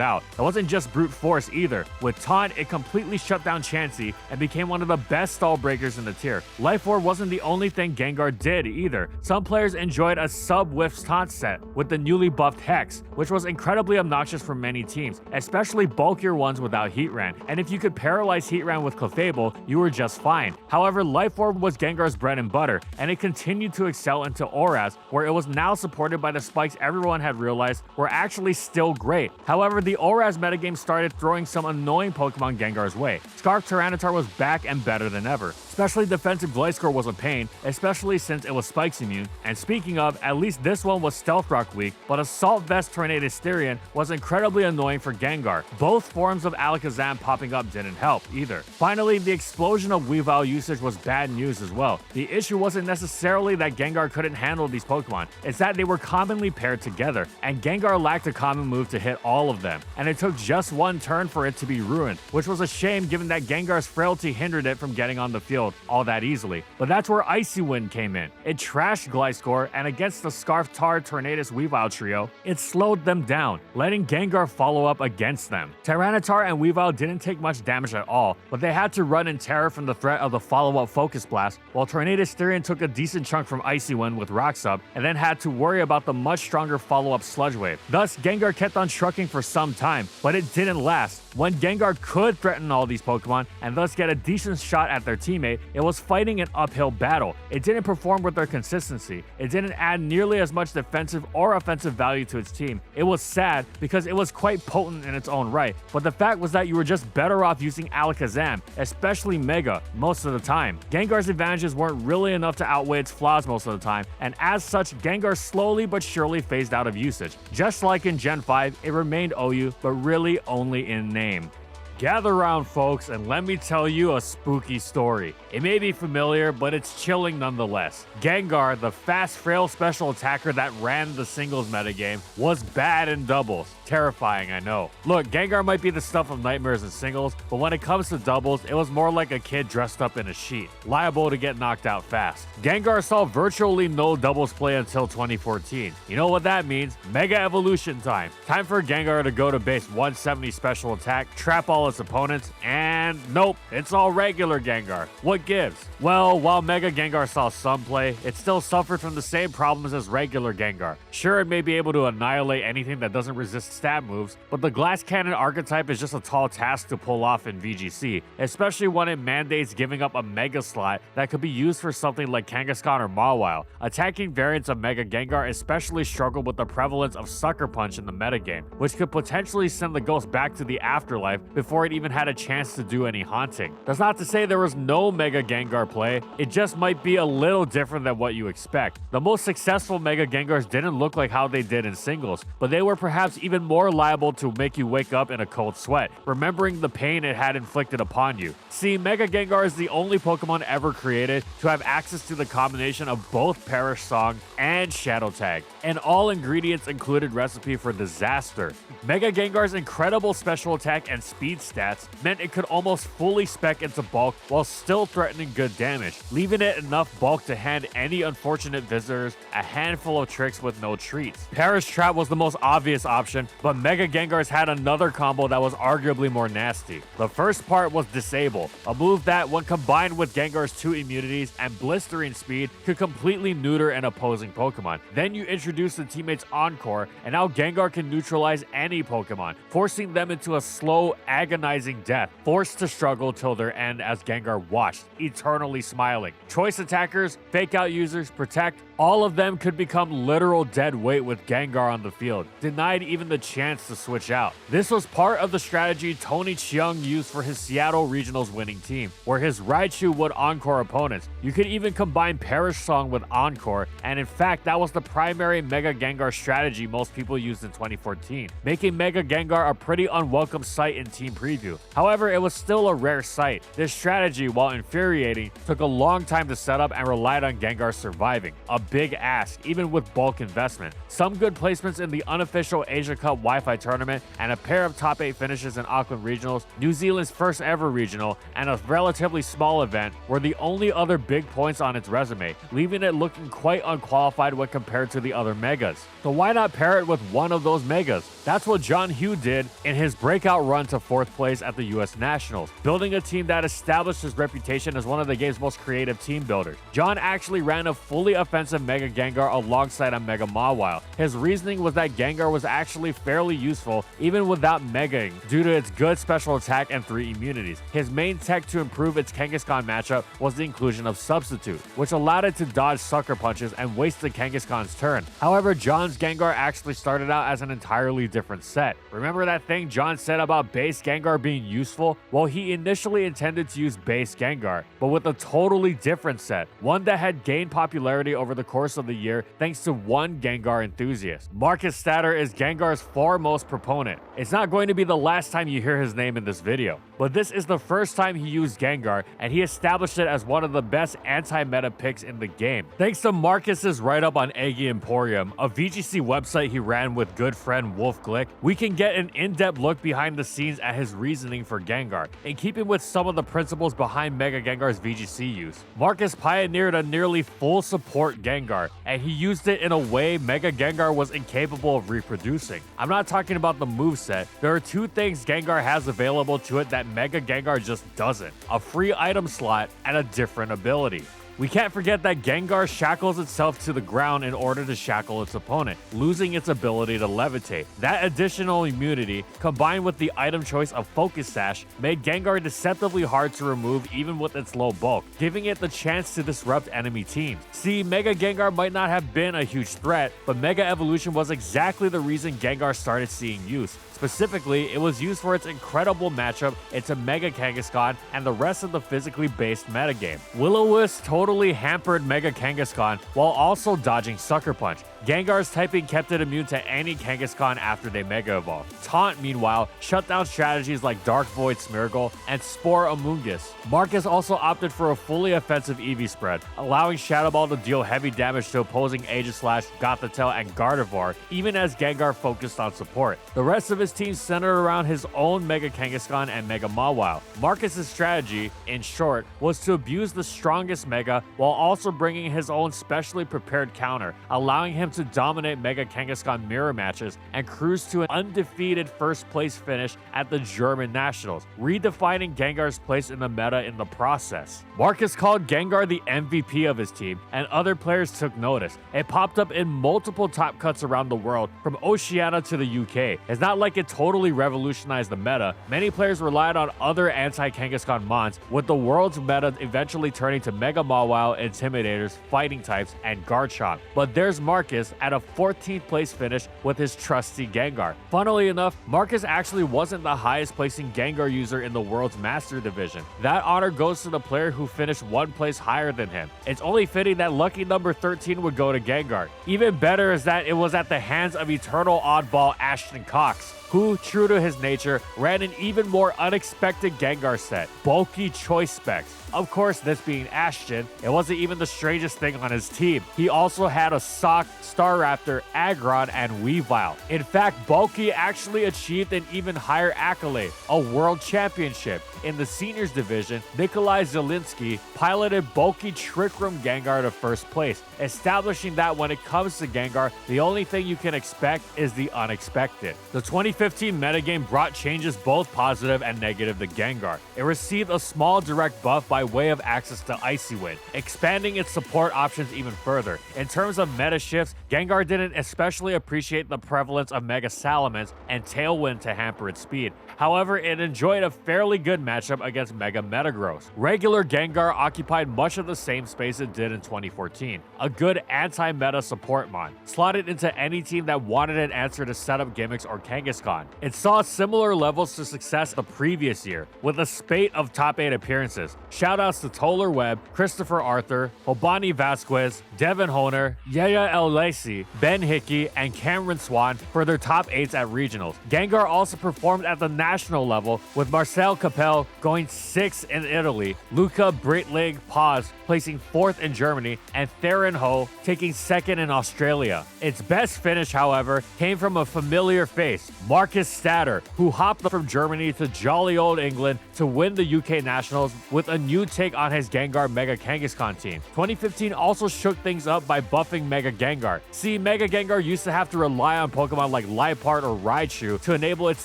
out. It wasn't just brute force either. With Taunt, it completely shut down Chansey and became one of the best stall breakers in the tier. Life Orb wasn't the only thing Gengar did either. Some players enjoyed a sub-whiffs taunt set with the newly buffed Hex, which was incredibly obnoxious for many teams, especially bulkier ones without Heatran, and if you could paralyze Heatran with Clefable, you were just fine. However, Life Orb was Gengar's bread and butter, and it continued to excel into ORAS, where it was now supported by the spikes everyone had realized were actually still great. However, the ORAS metagame started throwing some annoying Pokemon Gengar's way. Scarf Tyranitar was back and better than ever. Especially defensive Gliscor was a pain, especially since it was Spikes immune, and speaking of, at least this one was Stealth Rock weak, but Assault Vest Tornadus Therian was incredibly annoying for Gengar. Both forms of Alakazam popping up didn't help either. Finally, the explosion of Weavile usage was bad news as well. The issue wasn't necessarily that Gengar couldn't handle these Pokemon, it's that they were commonly paired together, and Gengar lacked a common move to hit all of them, and it took just one turn for it to be ruined, which was a shame given that Gengar's frailty hindered it from getting on the field all that easily. But that's where Icy Wind came in. It trashed Gliscor, and against the Scarf Tar Tornadus Weavile trio, it slowed them down, letting Gengar follow up against them. Tyranitar and Weavile didn't take much damage at all, but they had to run in terror from the threat of the follow-up Focus Blast, while Tornadus Therian took a decent chunk from Icy Wind with Rock Sub, and then had to worry about the much stronger follow-up Sludge Wave. Thus, Gengar kept on trucking for some time, but it didn't last. When Gengar could threaten all these Pokemon, and thus get a decent shot at their teammate, it was fighting an uphill battle. It didn't perform with their consistency. It didn't add nearly as much defensive or offensive value to its team. It was sad because it was quite potent in its own right, but the fact was that you were just better off using Alakazam, especially Mega, most of the time. Gengar's advantages weren't really enough to outweigh its flaws most of the time, and as such, Gengar slowly but surely phased out of usage. Just like in Gen 5, it remained OU, but really only in name. Gather round, folks, and let me tell you a spooky story. It may be familiar, but it's chilling nonetheless. Gengar, the fast, frail special attacker that ran the singles metagame, was bad in doubles. Terrifying, I know. Look, Gengar might be the stuff of nightmares in singles, but when it comes to doubles, it was more like a kid dressed up in a sheet, liable to get knocked out fast. Gengar saw virtually no doubles play until 2014. You know what that means? Mega Evolution time. Time for Gengar to go to base 170 special attack, trap all its opponents, and nope, it's all regular Gengar. What gives? Well, while Mega Gengar saw some play, it still suffered from the same problems as regular Gengar. Sure, it may be able to annihilate anything that doesn't resist stab moves, but the Glass Cannon archetype is just a tall task to pull off in VGC, especially when it mandates giving up a Mega slot that could be used for something like Kangaskhan or Mawile. Attacking variants of Mega Gengar especially struggle with the prevalence of Sucker Punch in the metagame, which could potentially send the ghost back to the afterlife before it even had a chance to do any haunting. That's not to say there was no Mega Gengar play, it just might be a little different than what you expect. The most successful Mega Gengars didn't look like how they did in singles, but they were perhaps even more liable to make you wake up in a cold sweat, remembering the pain it had inflicted upon you. See, Mega Gengar is the only Pokemon ever created to have access to the combination of both Perish Song and Shadow Tag, an all ingredients included recipe for disaster. Mega Gengar's incredible special attack and speed stats meant it could almost fully spec into bulk while still threatening good damage, leaving it enough bulk to hand any unfortunate visitors a handful of tricks with no treats. Perish Trap was the most obvious option, but Mega Gengars had another combo that was arguably more nasty. The first part was Disable, a move that, when combined with Gengar's 2 immunities and blistering speed, could completely neuter an opposing Pokemon. Then you introduce the teammate's Encore, and now Gengar can neutralize any Pokemon, forcing them into a slow, agonizing death, forced to struggle till their end as Gengar watched, eternally smiling. Choice attackers, fake out users, protect, all of them could become literal dead weight with Gengar on the field, denied even the chance to switch out. This was part of the strategy Tony Chiang used for his Seattle Regionals winning team, where his Raichu would Encore opponents. You could even combine Perish Song with Encore, and in fact that was the primary Mega Gengar strategy most people used in 2014, making Mega Gengar a pretty unwelcome sight in Team Preview. However, it was still a rare sight. This strategy, while infuriating, took a long time to set up and relied on Gengar surviving. A big ask, even with bulk investment. Some good placements in the unofficial Asia Cup Wi-Fi tournament and a pair of top 8 finishes in Auckland Regionals, New Zealand's first ever regional, and a relatively small event were the only other big points on its resume, leaving it looking quite unqualified when compared to the other Megas. So why not pair it with one of those Megas? That's what John Hugh did in his breakout run to 4th place at the US Nationals, building a team that established his reputation as one of the game's most creative team builders. John actually ran a fully offensive Mega Gengar alongside a Mega Mawile. His reasoning was that Gengar was actually fairly useful even without Megaing due to its good special attack and 3 immunities. His main tech to improve its Kangaskhan matchup was the inclusion of Substitute, which allowed it to dodge Sucker Punches and wasted Kangaskhan's turn. However, John's Gengar actually started out as an entirely different set. Remember that thing John said about base Gengar being useful? Well, he initially intended to use base Gengar, but with a totally different set, one that had gained popularity over the course of the year thanks to one Gengar enthusiast. Marcus Statter is Gengar's foremost proponent. It's not going to be the last time you hear his name in this video, but this is the first time he used Gengar, and he established it as one of the best anti-meta picks in the game. Thanks to Marcus's write-up on Eggy Emporium, a VGC website he ran with good friend Wolf Glick, we can get an in-depth look behind the scenes at his reasoning for Gengar, in keeping with some of the principles behind Mega Gengar's VGC use. Marcus pioneered a nearly full support Gengar, and he used it in a way Mega Gengar was incapable of reproducing. I'm not talking about the moveset. There are 2 things Gengar has available to it that Mega Gengar just doesn't: a free item slot and a different ability. We can't forget that Gengar shackles itself to the ground in order to shackle its opponent, losing its ability to levitate. That additional immunity, combined with the item choice of Focus Sash, made Gengar deceptively hard to remove even with its low bulk, giving it the chance to disrupt enemy teams. See, Mega Gengar might not have been a huge threat, but Mega Evolution was exactly the reason Gengar started seeing use. Specifically, it was used for its incredible matchup into Mega Kangaskhan and the rest of the physically based metagame. Will-O-Wisp totally hampered Mega Kangaskhan while also dodging Sucker Punch, Gengar's typing kept it immune to any Kangaskhan after they Mega Evolved. Taunt, meanwhile, shut down strategies like Dark Void Smeargle and Spore Amoonguss. Marcus also opted for a fully offensive Eevee spread, allowing Shadow Ball to deal heavy damage to opposing Aegislash, Gothitelle, and Gardevoir, even as Gengar focused on support. The rest of his team centered around his own Mega Kangaskhan and Mega Mawile. Marcus's strategy, in short, was to abuse the strongest Mega while also bringing his own specially prepared counter, allowing him to dominate Mega Kangaskhan mirror matches and cruise to an undefeated first place finish at the German Nationals, redefining Gengar's place in the meta in the process. Marcus called Gengar the MVP of his team, and other players took notice. It popped up in multiple top cuts around the world, from Oceania to the UK. It's not like it totally revolutionized the meta. Many players relied on other anti-Kangaskhan mons, with the world's meta eventually turning to Mega Mawile, Intimidators, Fighting types, and Garchomp. But there's Marcus at a 14th place finish with his trusty Gengar. Funnily enough, Marcus actually wasn't the highest placing Gengar user in the world's Master Division. That honor goes to the player who finished one place higher than him. It's only fitting that lucky number 13 would go to Gengar. Even better is that it was at the hands of eternal oddball Ashton Cox, who, true to his nature, ran an even more unexpected Gengar set, bulky choice specs. Of course, this being Ashton, it wasn't even the strangest thing on his team. He also had a Sock, Staraptor, Aggron, and Weavile. In fact, Bulky actually achieved an even higher accolade, a World Championship. In the Seniors Division, Nikolai Zielinski piloted Bulky Trick Room Gengar to first place, establishing that when it comes to Gengar, the only thing you can expect is the unexpected. The 2015 metagame brought changes both positive and negative to Gengar. It received a small direct buff by way of access to Icy Wind, expanding its support options even further. In terms of meta shifts, Gengar didn't especially appreciate the prevalence of Mega Salamence and Tailwind to hamper its speed. However, it enjoyed a fairly good matchup against Mega Metagross. Regular Gengar occupied much of the same space it did in 2014, a good anti-meta support mon, slotted into any team that wanted an answer to setup gimmicks or Kangaskhan. It saw similar levels to success the previous year, with a spate of top 8 appearances. Shoutouts to Toller Webb, Christopher Arthur, Hobani Vasquez, Devin Honer, Yaya El Lacy, Ben Hickey, and Cameron Swan for their top 8s at regionals. Gengar also performed at the national level, with Marcel Capel going 6th in Italy, Luca Breitling Paz placing 4th in Germany, and Theron Ho taking 2nd in Australia. Its best finish, however, came from a familiar face, Marcus Statter, who hopped from Germany to jolly old England to win the UK Nationals with a new take on his Gengar Mega Kangaskhan team. 2015 also shook things up by buffing Mega Gengar. See, Mega Gengar used to have to rely on Pokemon like Liepard or Raichu to enable its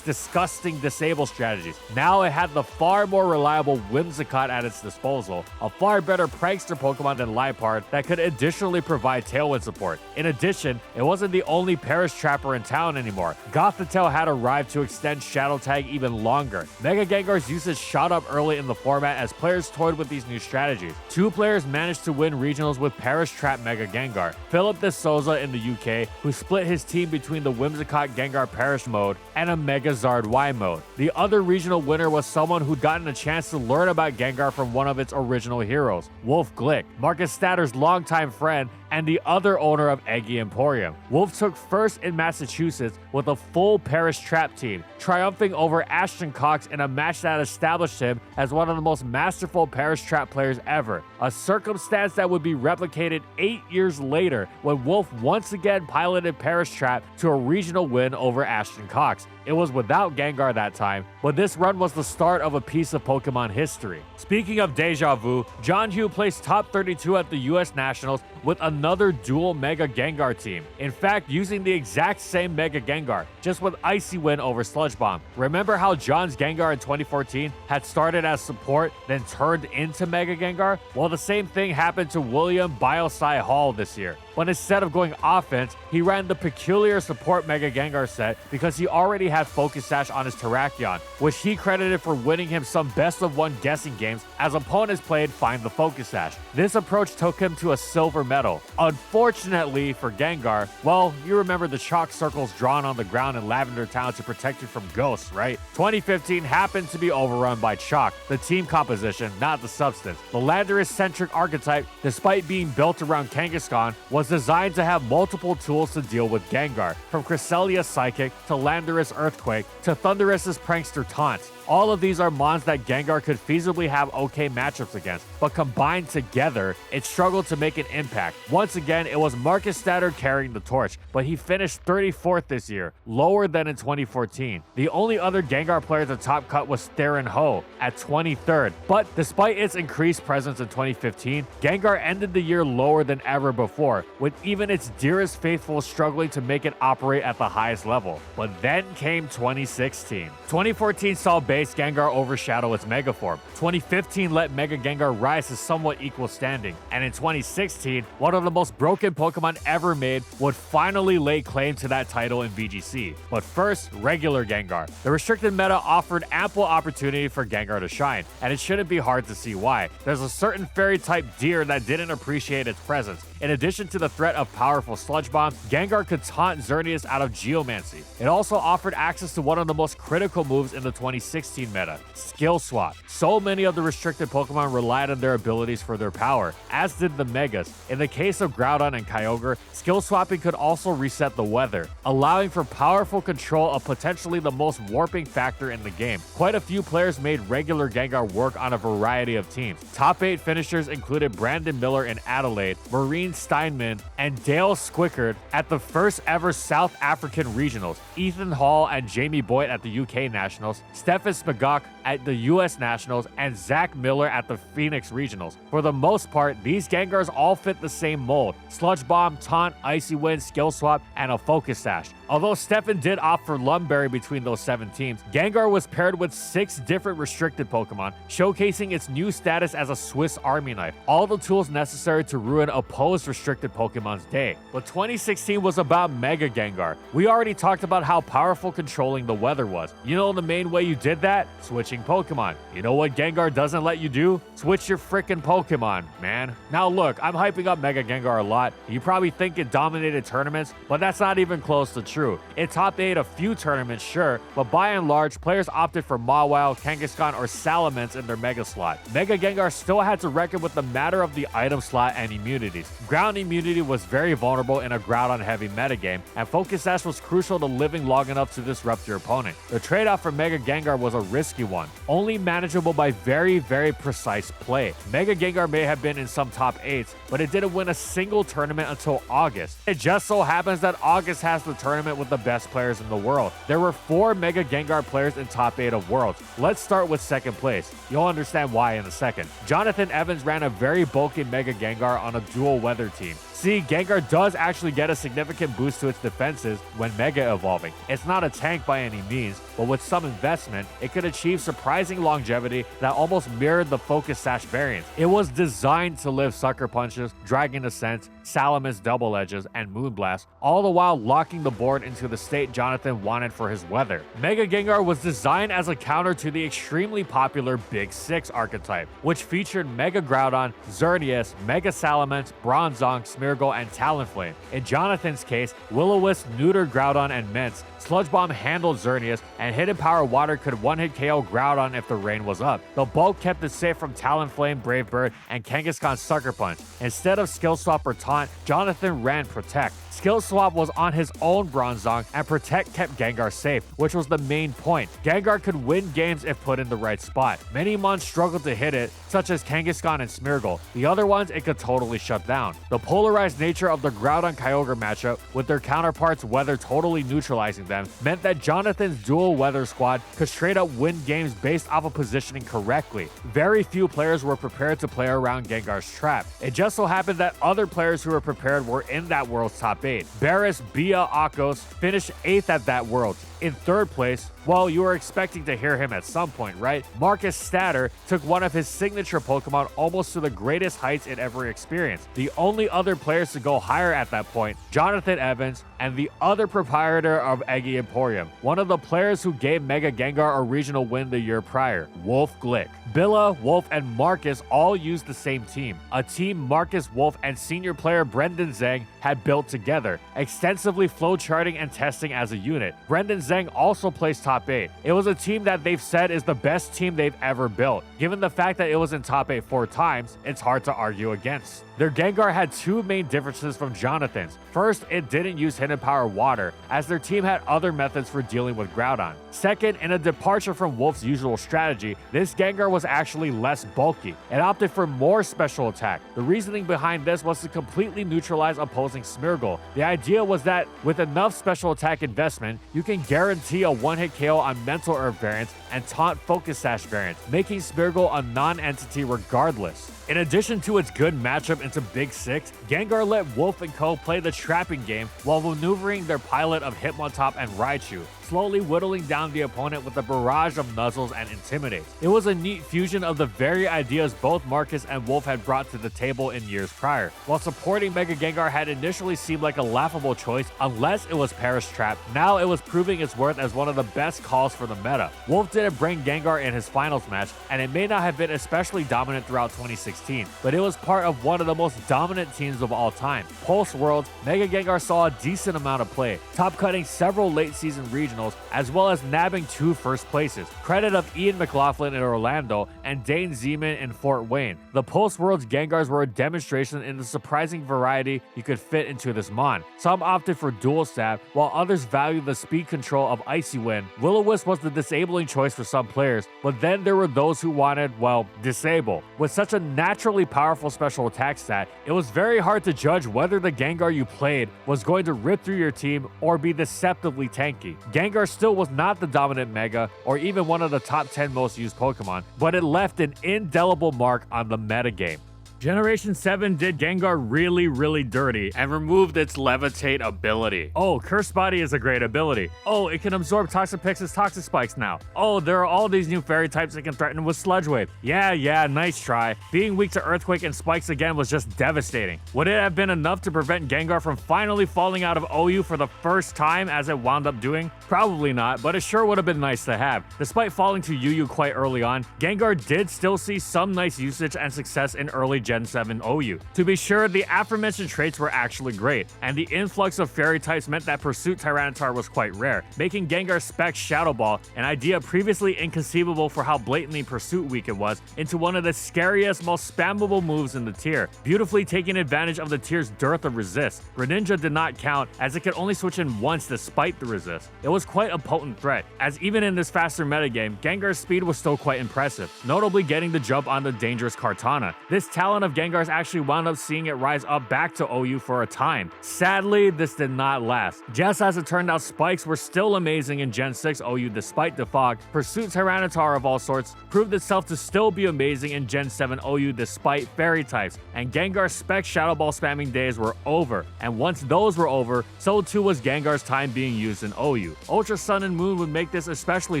disgusting disable strategies. Now it had the far more reliable Whimsicott at its disposal, a far better prankster Pokemon than Liepard that could additionally provide Tailwind support. In addition, it wasn't the only Paris Trapper in town anymore. Gothitelle had arrived to extend Shadow Tag even longer. Mega Gengar's usage shot up early in the format as players toyed with these new strategies. 2 players managed to win regionals with Paris Trap Mega Gengar. Philip De Souza in the UK, who split his team between the Whimsicott Gengar Parish mode and a Mega Zard Y mode. The other regional winner was someone who'd gotten a chance to learn about Gengar from one of its original heroes, Wolf Glick, Marcus Statter's longtime friend and the other owner of Eggy Emporium. Wolf took first in Massachusetts with a full Paris Trap team, triumphing over Ashton Cox in a match that established him as one of the most masterful Paris Trap players ever, a circumstance that would be replicated 8 years later when Wolf once again piloted Paris Trap to a regional win over Ashton Cox. It was without Gengar that time, but this run was the start of a piece of Pokemon history. Speaking of deja vu, John Hugh placed top 32 at the US Nationals with another dual Mega Gengar team. In fact, using the exact same Mega Gengar, just with Icy Wind over Sludge Bomb. Remember how John's Gengar in 2014 had started as support, then turned into Mega Gengar? Well, the same thing happened to William Biosci Hall this year. But instead of going offense, he ran the peculiar support Mega Gengar set because he already had Focus Sash on his Terrakion, which he credited for winning him some best-of-1 guessing games as opponents played Find the Focus Sash. This approach took him to a silver medal. Unfortunately for Gengar, well, you remember the chalk circles drawn on the ground in Lavender Town to protect you from ghosts, right? 2015 happened to be overrun by chalk, the team composition, not the substance. The Landorus-centric archetype, despite being built around Kangaskhan, was was designed to have multiple tools to deal with Gengar, from Cresselia's Psychic to Landorus Earthquake to Thundurus's Prankster Taunt. All of these are mons that Gengar could feasibly have okay matchups against, but combined together, it struggled to make an impact. Once again, it was Marcus Statter carrying the torch, but he finished 34th this year, lower than in 2014. The only other Gengar player to top cut was Theron Ho at 23rd, but despite its increased presence in 2015, Gengar ended the year lower than ever before, with even its dearest faithful struggling to make it operate at the highest level. But then came 2016. 2014 saw base Gengar overshadow its Mega form. 2015 let Mega Gengar rise to somewhat equal standing. And in 2016, one of the most broken Pokemon ever made would finally lay claim to that title in VGC. But first, regular Gengar. The restricted meta offered ample opportunity for Gengar to shine, and it shouldn't be hard to see why. There's a certain fairy-type deer that didn't appreciate its presence. In addition to the threat of powerful Sludge Bombs, Gengar could taunt Xerneas out of Geomancy. It also offered access to one of the most critical moves in the 2016 meta, Skill Swap. So many of the restricted Pokemon relied on their abilities for their power, as did the Megas. In the case of Groudon and Kyogre, skill swapping could also reset the weather, allowing for powerful control of potentially the most warping factor in the game. Quite a few players made regular Gengar work on a variety of teams. Top 8 finishers included Brandon Miller in Adelaide, Maureen Steinman, and Dale Squickard at the first ever South African Regionals, Ethan Hall and Jamie Boyd at the UK Nationals, Stefan Spagok at the US Nationals, and Zach Miller at the Phoenix Regionals. For the most part, these Gengars all fit the same mold: Sludge Bomb, Taunt, Icy Wind, Skill Swap, and a Focus Sash. Although Stefan did opt for Lumberry between those 7 teams, Gengar was paired with 6 different restricted Pokemon, showcasing its new status as a Swiss Army knife, all the tools necessary to ruin opposed restricted Pokemon's day. But 2016 was about Mega Gengar. We already talked about how powerful controlling the weather was. You know the main way you did that? Switching Pokemon. You know what Gengar doesn't let you do? Switch your frickin' Pokemon, man. Now look, I'm hyping up Mega Gengar a lot. You probably think it dominated tournaments, but that's not even close to true. It top 8 a few tournaments, sure, but by and large, players opted for Mawile, Kangaskhan, or Salamence in their Mega slot. Mega Gengar still had to reckon with the matter of the item slot and immunities. Ground immunity was very vulnerable in a Groudon-heavy metagame, and Focus Sash was crucial to living long enough to disrupt your opponent. The trade-off for Mega Gengar was a risky one, only manageable by very, very precise play. Mega Gengar may have been in some top 8s, but it didn't win a single tournament until August. It just so happens that August has the tournament with the best players in the world. There were 4 Mega Gengar players in top 8 of Worlds. Let's start with second place. You'll understand why in a second. Jonathan Evans ran a very bulky Mega Gengar on a dual weather team. See, Gengar does actually get a significant boost to its defenses when Mega Evolving. It's not a tank by any means, but with some investment, it could achieve surprising longevity that almost mirrored the Focus Sash variants. It was designed to live Sucker Punches, Dragon Ascent, Salamence Double Edges, and Moonblast, all the while locking the board into the state Jonathan wanted for his weather. Mega Gengar was designed as a counter to the extremely popular Big 6 archetype, which featured Mega Groudon, Xerneas, Mega Salamence, Bronzong, Smeargle, and Talonflame. In Jonathan's case, Will-O-Wisp neutered Groudon and Mence, Sludge Bomb handled Xerneas, and Hidden Power Water could one-hit KO Groudon if the rain was up. The bulk kept it safe from Talonflame, Brave Bird, and Kangaskhan's Sucker Punch. Instead of Skill Swap or Taunt, Jonathan ran Protect. Skill Swap was on his own Bronzong, and Protect kept Gengar safe, which was the main point. Gengar could win games if put in the right spot. Many mons struggled to hit it, such as Kangaskhan and Smeargle. The other ones it could totally shut down. The polarized nature of the Groudon-Kyogre matchup, with their counterparts' weather totally neutralizing them, meant that Jonathan's dual weather squad could straight up win games based off of positioning correctly. Very few players were prepared to play around Gengar's trap. It just so happened that other players who were prepared were in that world's top 8. Barris Bia Akos finished 8th at that world. In 3rd place, well, you were expecting to hear him at some point, right? Marcus Statter took one of his signature Pokemon almost to the greatest heights it ever experienced. The only other players to go higher at that point, Jonathan Evans and the other proprietor of Eggy Emporium, one of the players who gave Mega Gengar a regional win the year prior, Wolf Glick. Billa, Wolf, and Marcus all used the same team, a team Marcus Wolf and senior player Brendan Zhang had built together, extensively flowcharting and testing as a unit. Brendan Zhang also placed top 8. It was a team that they've said is the best team they've ever built. Given the fact that it was in top 8 4 times, it's hard to argue against. Their Gengar had two main differences from Jonathan's. First, it didn't use Hidden Power Water, as their team had other methods for dealing with Groudon. Second, in a departure from Wolf's usual strategy, this Gengar was actually less bulky. It opted for more special attack. The reasoning behind this was to completely neutralize opposing Smeargle. The idea was that with enough special attack investment, you can guarantee a one-hit KO on Mental Herb variants and Taunt Focus Sash variants, making Smeargle a non-entity regardless. In addition to its good matchup into Big Six, Gengar let Wolf and Co. play the trapping game while maneuvering their pilot of Hitmontop and Raichu, slowly whittling down the opponent with a barrage of nuzzles and intimidates. It was a neat fusion of the very ideas both Marcus and Wolf had brought to the table in years prior. While supporting Mega Gengar had initially seemed like a laughable choice unless it was Paris Trap, now it was proving its worth as one of the best calls for the meta. Wolf didn't bring Gengar in his finals match, and it may not have been especially dominant throughout 2016, but it was part of one of the most dominant teams of all time. Pulse Worlds, Mega Gengar saw a decent amount of play, top-cutting several late-season regionals, as well as nabbing 2 first places. Credit of Ian McLaughlin in Orlando and Dane Zeman in Fort Wayne. The Pulse Worlds Gengars were a demonstration in the surprising variety you could fit into this mon. Some opted for Dual Stab, while others valued the speed control of Icy Wind. Will-O-Wisp was the disabling choice for some players, but then there were those who wanted, well, disable. With such a naturally powerful special attack stat, it was very hard to judge whether the Gengar you played was going to rip through your team or be deceptively tanky. Gengar still was not the dominant Mega or even one of the top 10 most used Pokemon, but it left an indelible mark on the metagame. Generation 7 did Gengar really dirty and removed its Levitate ability. Oh, Curse Body is a great ability. Oh, it can absorb Toxapex Toxic Spikes now. Oh, there are all these new fairy types it can threaten with Sludge Wave. Yeah, nice try. Being weak to Earthquake and Spikes again was just devastating. Would it have been enough to prevent Gengar from finally falling out of OU for the first time as it wound up doing? Probably not, but it sure would have been nice to have. Despite falling to UU quite early on, Gengar did still see some nice usage and success in early Gen 7 OU. To be sure, the aforementioned traits were actually great, and the influx of fairy types meant that Pursuit Tyranitar was quite rare, making Gengar Spec Shadow Ball, an idea previously inconceivable for how blatantly Pursuit weak it was, into one of the scariest, most spammable moves in the tier, beautifully taking advantage of the tier's dearth of resist. Greninja did not count, as it could only switch in once despite the resist. It was quite a potent threat, as even in this faster metagame, Gengar's speed was still quite impressive, notably getting the jump on the dangerous Kartana. This talent of Gengar's actually wound up seeing it rise up back to OU for a time. Sadly, this did not last. Just as it turned out, Spikes were still amazing in Gen 6 OU despite the fog. Pursuit Tyranitar of all sorts proved itself to still be amazing in Gen 7 OU despite fairy types, and Gengar's Spec Shadow Ball spamming days were over, and once those were over, so too was Gengar's time being used in OU. Ultra Sun and Moon would make this especially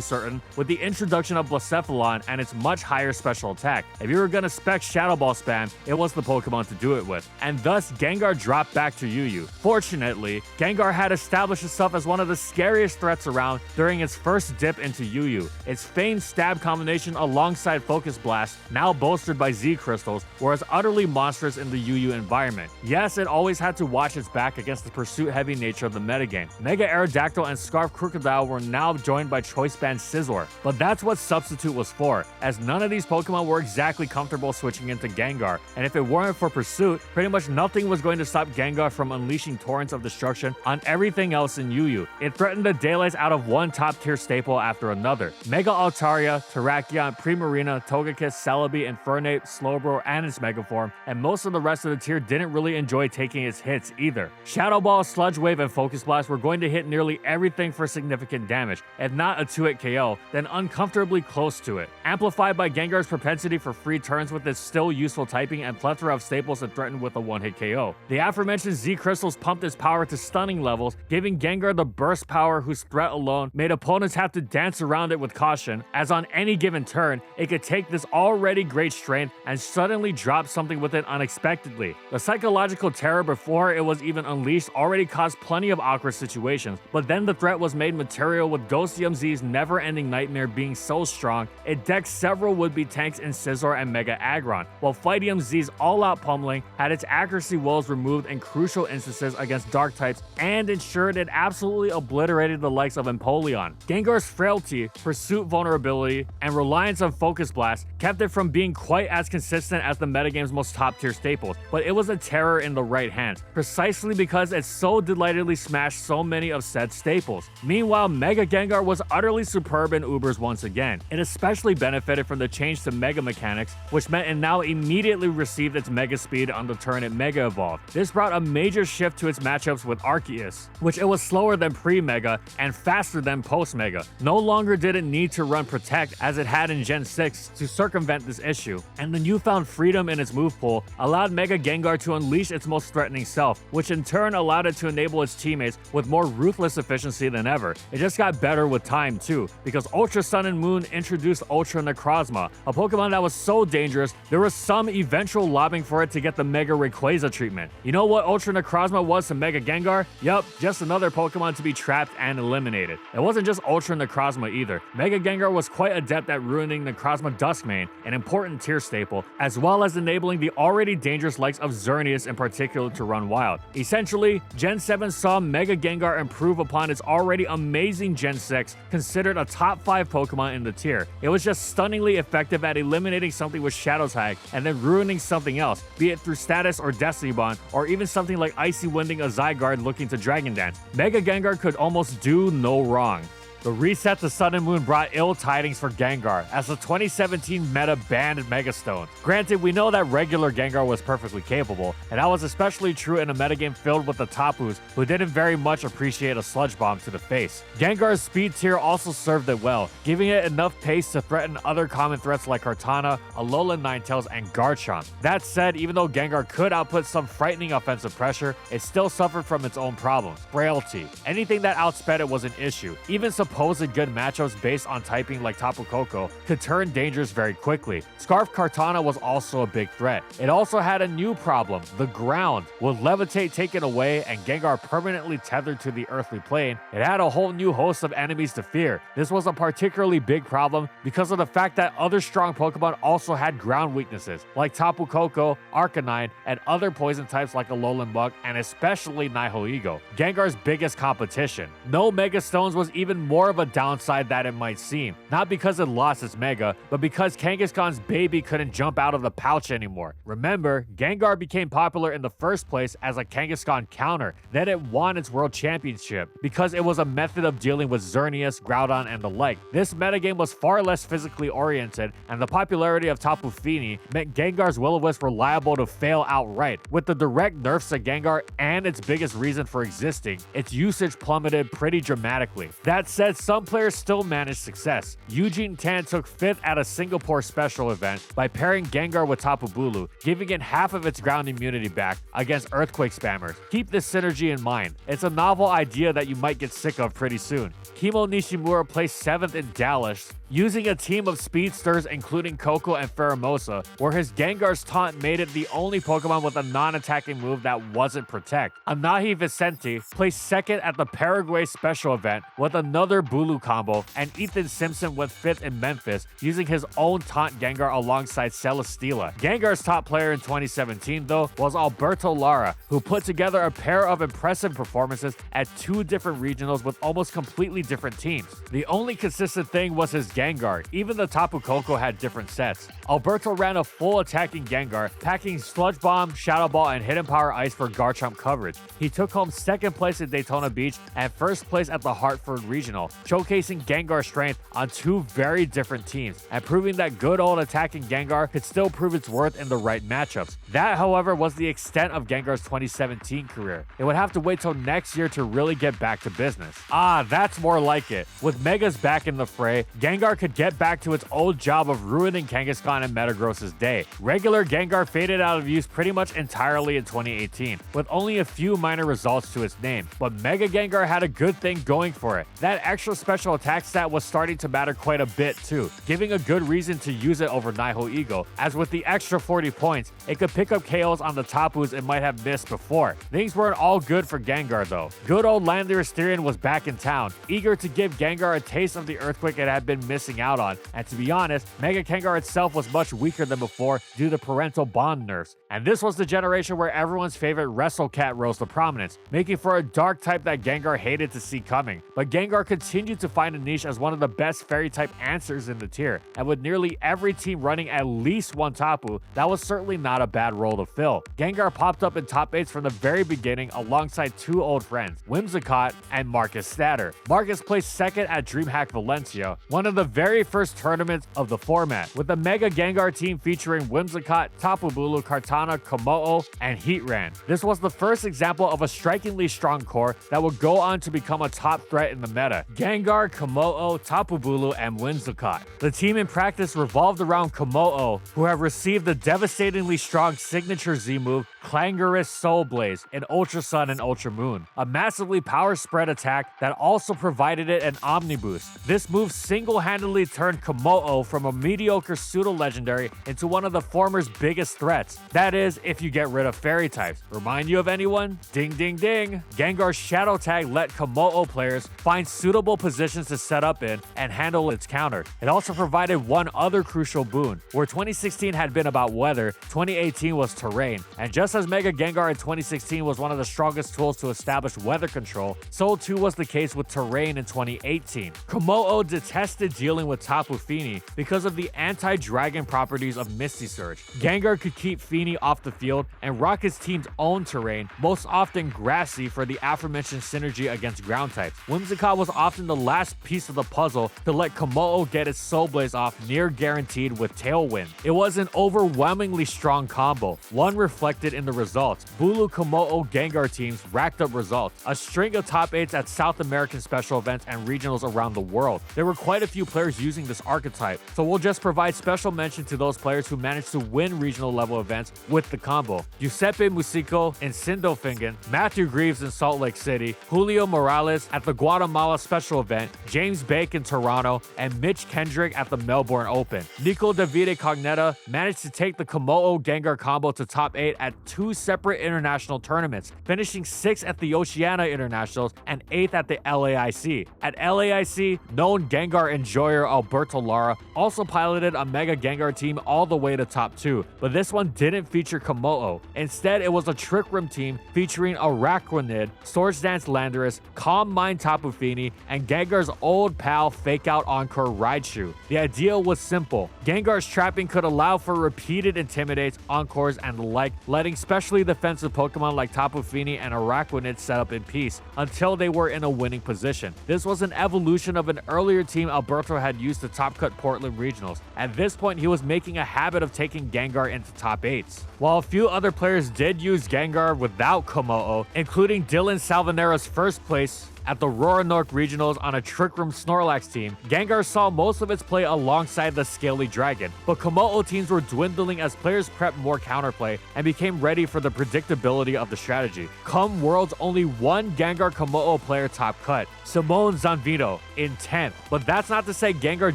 certain with the introduction of Blacephalon and its much higher special attack. If you were gonna Spec Shadow Ball spam, it was the Pokemon to do it with, and thus Gengar dropped back to UU. Fortunately, Gengar had established itself as one of the scariest threats around during its first dip into UU. Its famed stab combination alongside Focus Blast, now bolstered by Z Crystals, were as utterly monstrous in the UU environment. Yes, it always had to watch its back against the pursuit-heavy nature of the metagame. Mega Aerodactyl and Scarf Crocodile were now joined by Choice Band Scizor, but that's what Substitute was for, as none of these Pokemon were exactly comfortable switching into Gengar, and if it weren't for Pursuit, pretty much nothing was going to stop Gengar from unleashing torrents of destruction on everything else in UU. It threatened the daylights out of one top-tier staple after another. Mega Altaria, Terrakion, Primarina, Togekiss, Celebi, Infernape, Slowbro, and its Mega Form, and most of the rest of the tier didn't really enjoy taking its hits either. Shadow Ball, Sludge Wave, and Focus Blast were going to hit nearly everything for significant damage, if not a 2-hit KO, then uncomfortably close to it. Amplified by Gengar's propensity for free turns with its still useful typing and plethora of staples that threatened with a one-hit KO. The aforementioned Z Crystals pumped its power to stunning levels, giving Gengar the burst power whose threat alone made opponents have to dance around it with caution, as on any given turn, it could take this already great strength and suddenly drop something with it unexpectedly. The psychological terror before it was even unleashed already caused plenty of awkward situations, but then the threat was made material with Ghostium Z's never-ending nightmare being so strong, it decked several would-be tanks in Scizor and Mega Aggron, while Fightium DMZ's all-out pummeling had its accuracy woes removed in crucial instances against dark types and ensured it absolutely obliterated the likes of Empoleon. Gengar's frailty, pursuit vulnerability, and reliance on Focus Blast kept it from being quite as consistent as the metagame's most top-tier staples, but it was a terror in the right hands, precisely because it so delightedly smashed so many of said staples. Meanwhile, Mega Gengar was utterly superb in Ubers once again. It especially benefited from the change to Mega mechanics, which meant it now immediately received its Mega speed on the turn it Mega evolved. This brought a major shift to its matchups with Arceus, which it was slower than pre-Mega and faster than post-Mega. No longer did it need to run Protect as it had in Gen 6 to circumvent this issue, and the newfound freedom in its move pool allowed Mega Gengar to unleash its most threatening self, which in turn allowed it to enable its teammates with more ruthless efficiency than ever. It just got better with time too, because Ultra Sun and Moon introduced Ultra Necrozma, a Pokemon that was so dangerous there was some eventual lobbying for it to get the Mega Rayquaza treatment. You know what Ultra Necrozma was to Mega Gengar? Yup, just another Pokemon to be trapped and eliminated. It wasn't just Ultra Necrozma either. Mega Gengar was quite adept at ruining Necrozma Duskmane, an important tier staple, as well as enabling the already dangerous likes of Xerneas in particular to run wild. Essentially, Gen 7 saw Mega Gengar improve upon its already amazing Gen 6, considered a top 5 Pokemon in the tier. It was just stunningly effective at eliminating something with Shadow Tag and then ruining something else, be it through status or Destiny Bond, or even something like Icy Winding a Zygarde looking to Dragon Dance. Mega Gengar could almost do no wrong. The reset to Sun and Moon brought ill tidings for Gengar, as the 2017 meta banned Megastones. Granted, we know that regular Gengar was perfectly capable, and that was especially true in a metagame filled with the Tapus, who didn't very much appreciate a Sludge Bomb to the face. Gengar's speed tier also served it well, giving it enough pace to threaten other common threats like Kartana, Alolan Ninetales, and Garchomp. That said, even though Gengar could output some frightening offensive pressure, it still suffered from its own problems. Frailty. Anything that outsped it was an issue. Even supposed good matchups based on typing like Tapu Koko could turn dangerous very quickly. Scarf Kartana was also a big threat. It also had a new problem, the ground. With Levitate taken away and Gengar permanently tethered to the earthly plane, it had a whole new host of enemies to fear. This was a particularly big problem because of the fact that other strong Pokemon also had ground weaknesses, like Tapu Koko, Arcanine, and other poison types like Alolan Muk, and especially Nihilego, Gengar's biggest competition. No Mega Stones was even more of a downside that it might seem, not because it lost its Mega, but because Kangaskhan's baby couldn't jump out of the pouch anymore. Remember, Gengar became popular in the first place as a Kangaskhan counter, then it won its World Championship because it was a method of dealing with Xerneas, Groudon, and the like. This metagame was far less physically oriented, and the popularity of Tapu Fini meant Gengar's Will-O-Wisp were liable to fail outright. With the direct nerfs to Gengar and its biggest reason for existing, its usage plummeted pretty dramatically. That said, some players still managed success. Eugene Tan took 5th at a Singapore special event by pairing Gengar with Tapu Bulu, giving it half of its ground immunity back against Earthquake spammers. Keep this synergy in mind. It's a novel idea that you might get sick of pretty soon. Kimo Nishimura placed 7th in Dallas, using a team of speedsters including Koko and Pheromosa, where his Gengar's taunt made it the only Pokemon with a non-attacking move that wasn't Protect. Anahi Vicente placed 2nd at the Paraguay special event with another Bulu combo, and Ethan Simpson went 5th in Memphis, using his own taunt Gengar alongside Celesteela. Gengar's top player in 2017 though was Alberto Lara, who put together a pair of impressive performances at 2 different regionals with almost completely different teams. The only consistent thing was his Gengar. Even the Tapu Koko had different sets. Alberto ran a full attacking Gengar, packing Sludge Bomb, Shadow Ball, and Hidden Power Ice for Garchomp coverage. He took home 2nd place at Daytona Beach and 1st place at the Hartford Regional, showcasing Gengar's strength on 2 very different teams, and proving that good old attacking Gengar could still prove its worth in the right matchups. That, however, was the extent of Gengar's 2017 career. It would have to wait till next year to really get back to business. Ah, that's more like it. With Megas back in the fray, Gengar could get back to its old job of ruining Kangaskhan and Metagross's day. Regular Gengar faded out of use pretty much entirely in 2018, with only a few minor results to its name. But Mega Gengar had a good thing going for it. That extra special attack stat was starting to matter quite a bit too, giving a good reason to use it over Nihilego, as with the extra 40 points, it could pick up KOs on the Tapus it might have missed before. Things weren't all good for Gengar though. Good old Landry Asterion was back in town, eager to give Gengar a taste of the earthquake it had been missing missing out on, and to be honest, Mega Gengar itself was much weaker than before due to parental bond nerfs. And this was the generation where everyone's favorite Wrestle Cat rose to prominence, making for a dark type that Gengar hated to see coming. But Gengar continued to find a niche as one of the best fairy type answers in the tier, and with nearly every team running at least one Tapu, that was certainly not a bad role to fill. Gengar popped up in top 8s from the very beginning alongside two old friends, Whimsicott and Marcus Statter. Marcus placed second at DreamHack Valencia, one of the very first tournaments of the format, with the Mega Gengar team featuring Whimsicott, Tapu Bulu, Kartana, Komodo, and Heatran. This was the first example of a strikingly strong core that would go on to become a top threat in the meta. Gengar, Komodo, Tapu Bulu, and Whimsicott. The team in practice revolved around Komodo, who have received the devastatingly strong signature Z move, Clangorous Soul Blaze in Ultra Sun and Ultra Moon, a massively power spread attack that also provided it an Omni Boost. This move single-handedly turned Komodo from a mediocre pseudo-legendary into one of the former's biggest threats. That is, if you get rid of fairy types. Remind you of anyone? Ding ding ding! Gengar's Shadow Tag let Komodo players find suitable positions to set up in and handle its counter. It also provided one other crucial boon. Where 2016 had been about weather, 2018 was terrain, and just as Mega Gengar in 2016 was one of the strongest tools to establish weather control, so too was the case with terrain in 2018. Komodo detested dealing with Tapu Fini because of the anti-dragon properties of Misty Surge. Gengar could keep Fini off the field and rock his team's own terrain, most often grassy, for the aforementioned synergy against ground types. Whimsicott was often the last piece of the puzzle to let Komodo get its Soul Blaze off near guaranteed with Tailwind. It was an overwhelmingly strong combo, one reflected in the results. Bulu, Komodo, Gengar teams racked up results, a string of top 8s at South American special events and regionals around the world. There were quite a few players using this archetype, so we'll just provide special mention to those players who managed to win regional level events with the combo. Giuseppe Musico in Sindelfingen, Matthew Greaves in Salt Lake City, Julio Morales at the Guatemala special event, James Bake in Toronto, and Mitch Kendrick at the Melbourne Open. Nico Davide Cognetta managed to take the Komodo Gengar combo to top 8 at two separate international tournaments, finishing 6th at the Oceania Internationals and 8th at the LAIC. At LAIC, known Gengar enjoyer Alberto Lara also piloted a Mega Gengar team all the way to top 2, but this one didn't feature Komodo. Instead, it was a Trick Room team featuring Araquanid, Swords Dance Landorus, Calm Mind Tapu Fini, and Gengar's old pal Fake Out Encore Raichu. The idea was simple. Gengar's trapping could allow for repeated intimidates, encores, and the like, letting specially defensive Pokemon like Tapu Fini and Araquanid set up in peace until they were in a winning position. This was an evolution of an earlier team Alberto had used to top cut Portland regionals. At this point, he was making a habit of taking Gengar into top 8s. While a few other players did use Gengar without Komodo, including Dylan Salvanera's first place at the Roanoke Regionals on a Trick Room Snorlax team, Gengar saw most of its play alongside the Scaly Dragon, but Komodo teams were dwindling as players prepped more counterplay and became ready for the predictability of the strategy. Come Worlds, only one Gengar Komodo player top cut, Simone Zanvito, in 10th. But that's not to say Gengar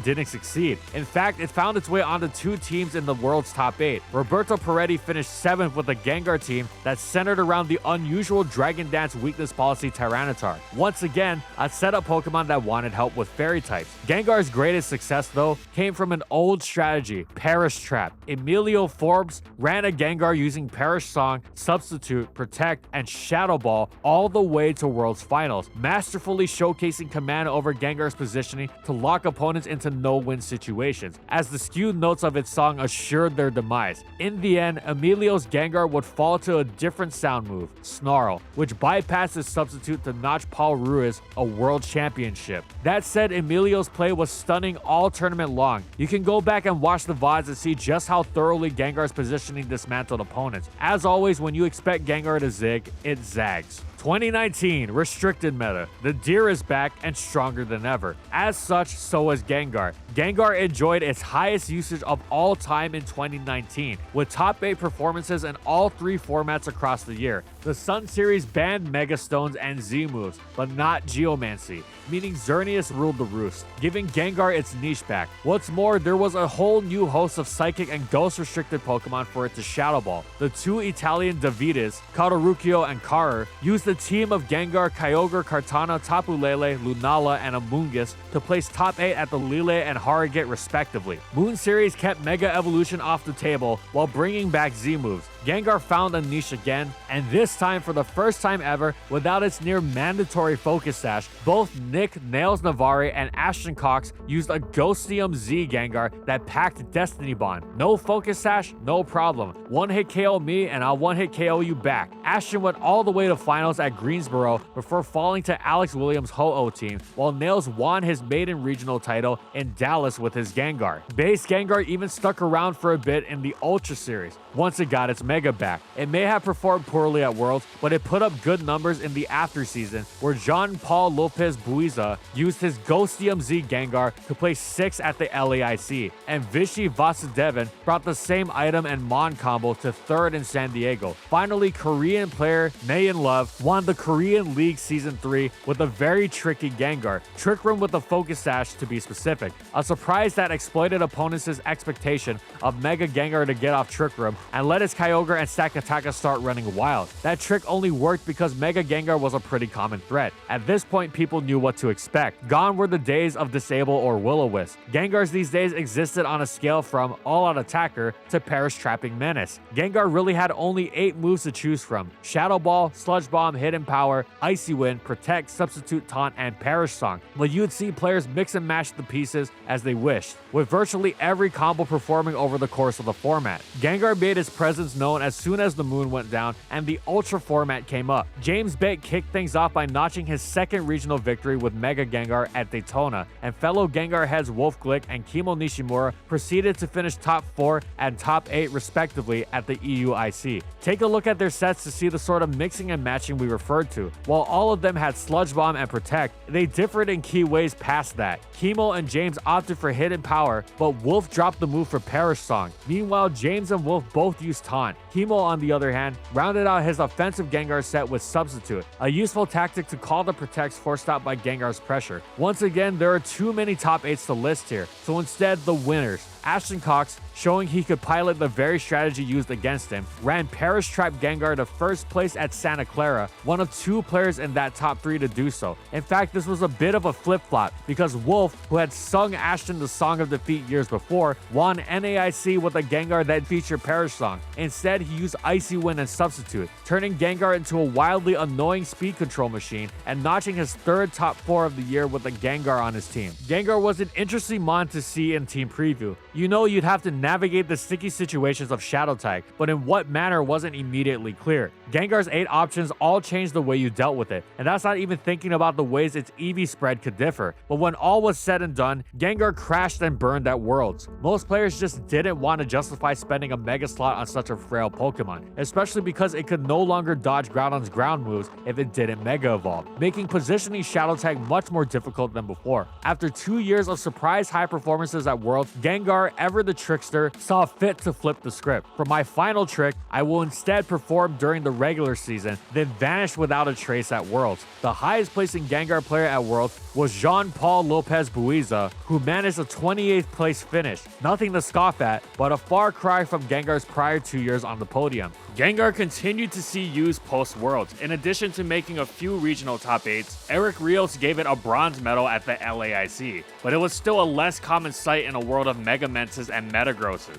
didn't succeed. In fact, it found its way onto two teams in the World's top 8. Roberto Peretti finished 7th with a Gengar team that centered around the unusual Dragon Dance weakness policy Tyranitar. Once again, a setup Pokemon that wanted help with fairy types. Gengar's greatest success, though, came from an old strategy, Perish Trap. Emilio Forbes ran a Gengar using Perish Song, Substitute, Protect, and Shadow Ball all the way to World's Finals, masterfully showcasing command over Gengar's positioning to lock opponents into no-win situations, as the skewed notes of its song assured their demise. In the end, Emilio's Gengar would fall to a different sound move, Snarl, which bypassed its substitute to notch Paul Ruiz a world championship. That said, Emilio's play was stunning all tournament long. You can go back and watch the VODs and see just how thoroughly Gengar's positioning dismantled opponents. As always, when you expect Gengar to zig, it zags. 2019 Restricted Meta. The deer is back and stronger than ever. As such, so is Gengar. Gengar enjoyed its highest usage of all time in 2019, with top 8 performances in all 3 formats across the year. The Sun Series banned Mega Stones and Z moves, but not Geomancy, meaning Xerneas ruled the roost, giving Gengar its niche back. What's more, there was a whole new host of Psychic and Ghost restricted Pokemon for it to Shadow Ball. The 2 Italian Davides, Caruccio and Karer, used the a team of Gengar, Kyogre, Kartana, Tapu Lele, Lunala, and Amoonguss to place top 8 at the Lele and Harrogate respectively. Moon Series kept Mega Evolution off the table while bringing back Z-moves. Gengar found a niche again, and this time for the first time ever without its near mandatory Focus Sash, both Nick, Nails Navari, and Ashton Cox used a Ghostium Z Gengar that packed Destiny Bond. No Focus Sash, no problem. One-hit KO me and I'll one-hit KO you back. Ashton went all the way to finals at Greensboro before falling to Alex Williams' Ho-Oh team, while Nails won his maiden regional title in Dallas with his Gengar. Base Gengar even stuck around for a bit in the Ultra Series, once it got its Mega back. It may have performed poorly at Worlds, but it put up good numbers in the after season, where Jean-Paul Lopez Buiza used his Ghostium Z Gengar to place 6th at the LAIC, and Vichy Vasudevan brought the same item and Mon combo to 3rd in San Diego. Finally, Korean player Mayan Love won the Korean League Season 3 with a very tricky Gengar, Trick Room with a Focus Sash to be specific. A surprise that exploited opponents' expectation of Mega Gengar to get off Trick Room and let its Kyogre and Stakataka start running wild. That trick only worked because Mega Gengar was a pretty common threat. At this point, people knew what to expect. Gone were the days of Disable or Will-O-Wisp. Gengars these days existed on a scale from all-out attacker to Perish Trapping Menace. Gengar really had only 8 moves to choose from: Shadow Ball, Sludge Bomb, Hidden Power, Icy Wind, Protect, Substitute Taunt, and Perish Song. But you'd see players mix and match the pieces as they wished, with virtually every combo performing over the course of the format. Gengar made its presence known as soon as the moon went down and the Ultra format came up. James Bate kicked things off by notching his 2nd regional victory with Mega Gengar at Daytona, and fellow Gengar heads Wolf Glick and Kimo Nishimura proceeded to finish top 4 and top 8 respectively at the EUIC. Take a look at their sets to see the sort of mixing and matching we referred to. While all of them had Sludge Bomb and Protect, they differed in key ways past that. Kimo and James opted for Hidden Power, but Wolf dropped the move for Perish Song. Meanwhile, James and Wolf both used Taunt. Kimo, on the other hand, rounded out his offensive Gengar set with Substitute, a useful tactic to call the Protects forced out by Gengar's pressure. Once again, there are too many top 8s to list here, so instead the winners. Ashton Cox, showing he could pilot the very strategy used against him, ran Perish Trap Gengar to 1st place at Santa Clara, one of 2 players in that top 3 to do so. In fact, this was a bit of a flip-flop, because Wolf, who had sung Ashton the Song of Defeat years before, won NAIC with a Gengar that featured Perish Song. Instead, he used Icy Wind and Substitute, turning Gengar into a wildly annoying speed control machine and notching his 3rd top 4 of the year with a Gengar on his team. Gengar was an interesting mon to see in Team Preview. You know you'd have to navigate the sticky situations of Shadow Tag, but in what manner wasn't immediately clear. Gengar's 8 options all changed the way you dealt with it, and that's not even thinking about the ways its EV spread could differ. But when all was said and done, Gengar crashed and burned at Worlds. Most players just didn't want to justify spending a Mega slot on such a frail Pokemon, especially because it could no longer dodge Groudon's ground moves if it didn't Mega Evolve, making positioning Shadow Tag much more difficult than before. After 2 years of surprise high performances at Worlds, Gengar, ever the trickster, saw fit to flip the script. For my final trick, I will instead perform during the regular season, then vanish without a trace at Worlds. The highest placing Gengar player at Worlds was Jean-Paul Lopez Buiza, who managed a 28th place finish. Nothing to scoff at, but a far cry from Gengar's prior 2 years on the podium. Gengar continued to see use post-Worlds. In addition to making a few regional top 8s, Eric Rios gave it a bronze medal at the LAIC, but it was still a less common sight in a world of Mega Menses and Metagrosses.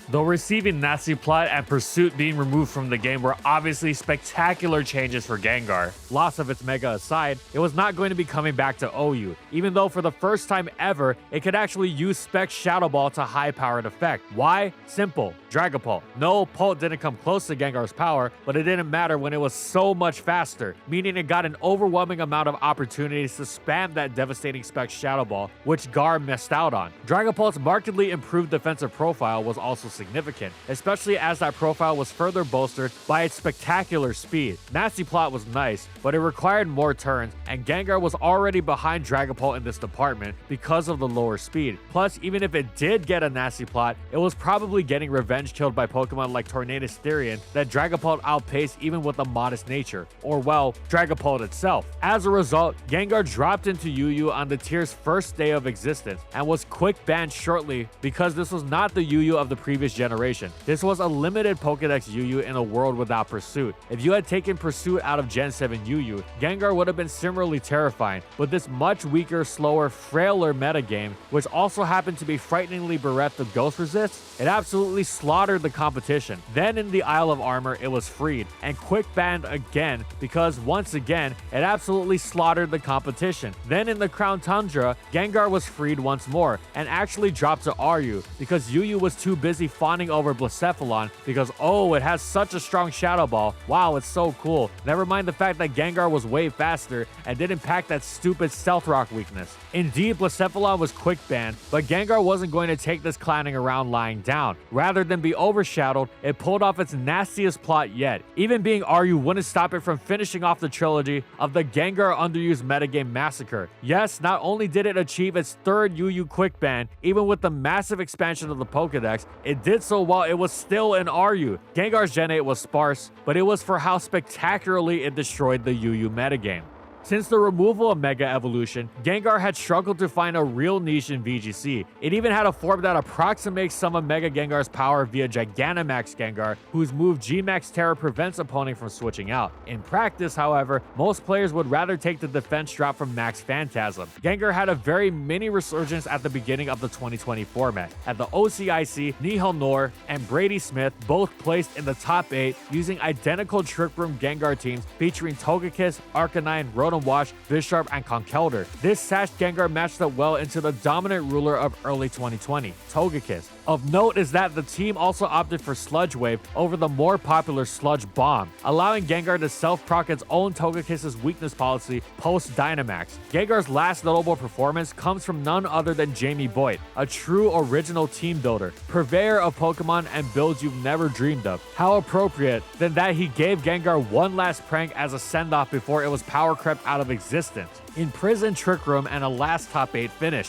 Though receiving Nasty Plot and Pursuit being removed from the game were obviously spectacular changes for Gengar, loss of its Mega aside, it was not going to be coming back to OU, even though for the first time ever, it could actually use Spec Shadow Ball to high-powered effect. Why? Simple. Dragapult. No, Pult didn't come close to Gengar's power, but it didn't matter when it was so much faster, meaning it got an overwhelming amount of opportunities to spam that devastating Spec Shadow Ball, which Gar missed out on. Dragapult's markedly improved defensive profile was also significant, especially as that profile was further bolstered by its spectacular speed. Nasty Plot was nice, but it required more turns, and Gengar was already behind Dragapult in this department because of the lower speed. Plus, even if it did get a Nasty Plot, it was probably getting revenge killed by Pokemon like Tornadus Therian that Dragapult outpaced even with a modest nature, or well, Dragapult itself. As a result, Gengar dropped into UU on the tier's first day of existence and was quick banned shortly because this was not the UU of the previous previous generation. This was a limited Pokedex UU in a world without Pursuit. If you had taken Pursuit out of Gen 7 UU, Gengar would have been similarly terrifying. With this much weaker, slower, frailer metagame, which also happened to be frighteningly bereft of Ghost Resist, it absolutely slaughtered the competition. Then in the Isle of Armor, it was freed, and quick banned again because once again, it absolutely slaughtered the competition. Then in the Crown Tundra, Gengar was freed once more, and actually dropped to RU because UU was too busy fawning over Blacephalon because oh, it has such a strong Shadow Ball. Wow, it's so cool. Never mind the fact that Gengar was way faster and didn't pack that stupid Stealth Rock weakness. Indeed, Blacephalon was quick banned, but Gengar wasn't going to take this clowning around lying down. Rather than be overshadowed, it pulled off its nastiest plot yet. Even being RU wouldn't stop it from finishing off the trilogy of the Gengar underused metagame massacre. Yes, not only did it achieve its third UU quick ban, even with the massive expansion of the Pokedex, it did so while it was still in RU. Gengar's Gen 8 was sparse, but it was for how spectacularly it destroyed the UU metagame. Since the removal of Mega Evolution, Gengar had struggled to find a real niche in VGC. It even had a form that approximates some of Mega Gengar's power via Gigantamax Gengar, whose move G-Max Terror prevents opponents from switching out. In practice, however, most players would rather take the defense drop from Max Phantasm. Gengar had a very mini resurgence at the beginning of the 2020 format. At the OCIC, Nihil Noor and Brady Smith both placed in the top 8 using identical Trick Room Gengar teams featuring Togekiss, Arcanine, Rotom Wash, Bisharp, and Conkeldurr. This sashed Gengar matched up well into the dominant ruler of early 2020, Togekiss. Of note is that the team also opted for Sludge Wave over the more popular Sludge Bomb, allowing Gengar to self-proc its own Togekiss's weakness policy post-Dynamax. Gengar's last notable performance comes from none other than Jamie Boyd, a true original team builder, purveyor of Pokemon and builds you've never dreamed of. How appropriate than that he gave Gengar one last prank as a send-off before it was power crept out of existence. Imprison Trick Room and a last top 8 finish.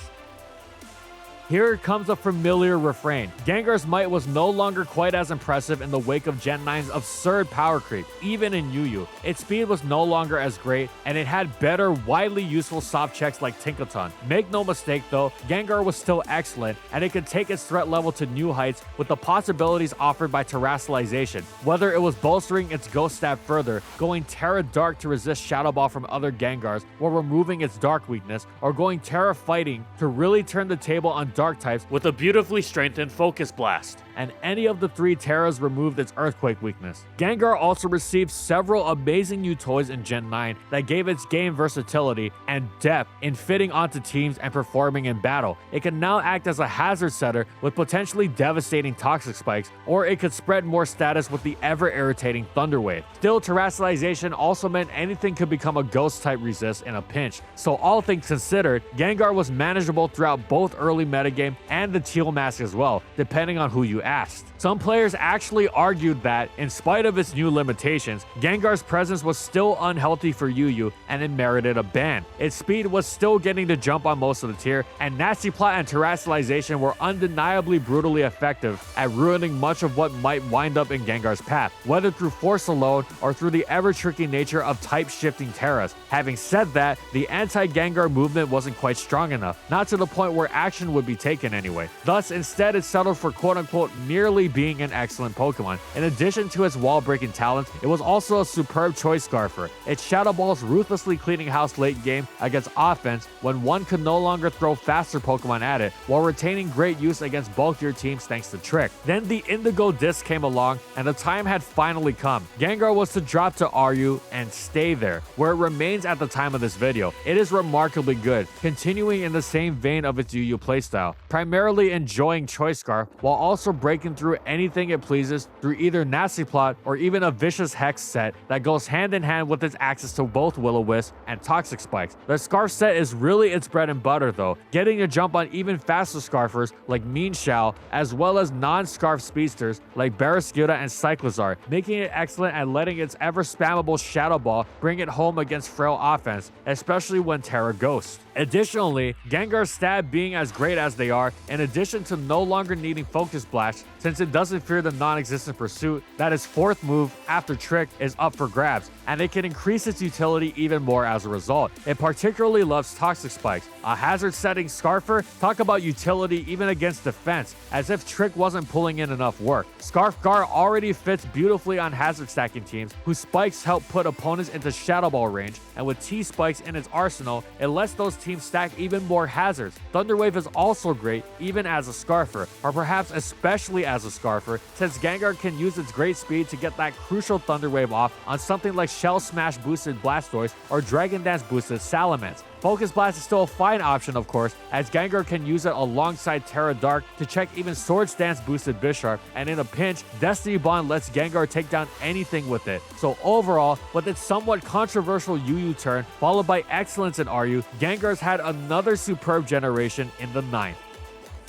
Here comes a familiar refrain. Gengar's might was no longer quite as impressive in the wake of Gen 9's absurd power creep, even in UU. Its speed was no longer as great, and it had better, widely useful soft checks like Tinkaton. Make no mistake though, Gengar was still excellent, and it could take its threat level to new heights with the possibilities offered by Terastallization. Whether it was bolstering its Ghost Stab further, going Terra Dark to resist Shadow Ball from other Gengars while removing its Dark weakness, or going Terra Fighting to really turn the table on Dark types with a beautifully strengthened Focus Blast. And any of the 3 Terras removed its Earthquake weakness. Gengar also received several amazing new toys in Gen 9 that gave its game versatility and depth in fitting onto teams and performing in battle. It can now act as a hazard setter with potentially devastating Toxic Spikes, or it could spread more status with the ever-irritating Thunder Wave. Still, Terastallization also meant anything could become a Ghost-type resist in a pinch, so all things considered, Gengar was manageable throughout both early metagame and the Teal Mask as well, depending on who you asked. Some players actually argued that, in spite of its new limitations, Gengar's presence was still unhealthy for UU and it merited a ban. Its speed was still getting the jump on most of the tier, and Nasty Plot and Terastallization were undeniably brutally effective at ruining much of what might wind up in Gengar's path, whether through force alone or through the ever-tricky nature of type-shifting Terras. Having said that, the anti-Gengar movement wasn't quite strong enough, not to the point where action would be taken anyway. Thus, instead it settled for quote-unquote merely being an excellent Pokemon. In addition to its wall-breaking talents, it was also a superb choice scarfer. Its Shadow Balls ruthlessly cleaning house late game against offense when one could no longer throw faster Pokemon at it, while retaining great use against bulkier teams thanks to Trick. Then the Indigo Disc came along, and the time had finally come. Gengar was to drop to RU and stay there, where it remains at the time of this video. It is remarkably good, continuing in the same vein of its UU playstyle, primarily enjoying Choice Scarf while also breaking through anything it pleases through either Nasty Plot or even a Vicious Hex set that goes hand in hand with its access to both Will-O-Wisp and Toxic Spikes. The Scarf set is really its bread and butter though, getting a jump on even faster Scarfers like Mean Shao, as well as non-Scarf speedsters like Barraskewda and Cyclizar, making it excellent at letting its ever-spammable Shadow Ball bring it home against frail offense, especially when Terra Ghost. Additionally, Gengar's stab being as great as they are, in addition to no longer needing Focus Blast since it doesn't fear the non-existent pursuit, that its fourth move, after Trick, is up for grabs, and it can increase its utility even more as a result. It particularly loves Toxic Spikes. A hazard-setting Scarfer, talk about utility even against defense, as if Trick wasn't pulling in enough work. Scarfgar already fits beautifully on hazard stacking teams, whose spikes help put opponents into Shadow Ball range, and with T-Spikes in its arsenal, it lets those teams stack even more hazards. Thunderwave is also great, even as a Scarfer, or perhaps especially as a Scarfer, since Gengar can use its great speed to get that crucial Thunderwave off on something like Shell Smash boosted Blastoise or Dragon Dance boosted Salamence. Focus Blast is still a fine option, of course, as Gengar can use it alongside Terra Dark to check even Swords Dance boosted Bisharp, and in a pinch, Destiny Bond lets Gengar take down anything with it. So overall, with its somewhat controversial UU turn, followed by excellence in RU, Gengar's had another superb generation in the 9th.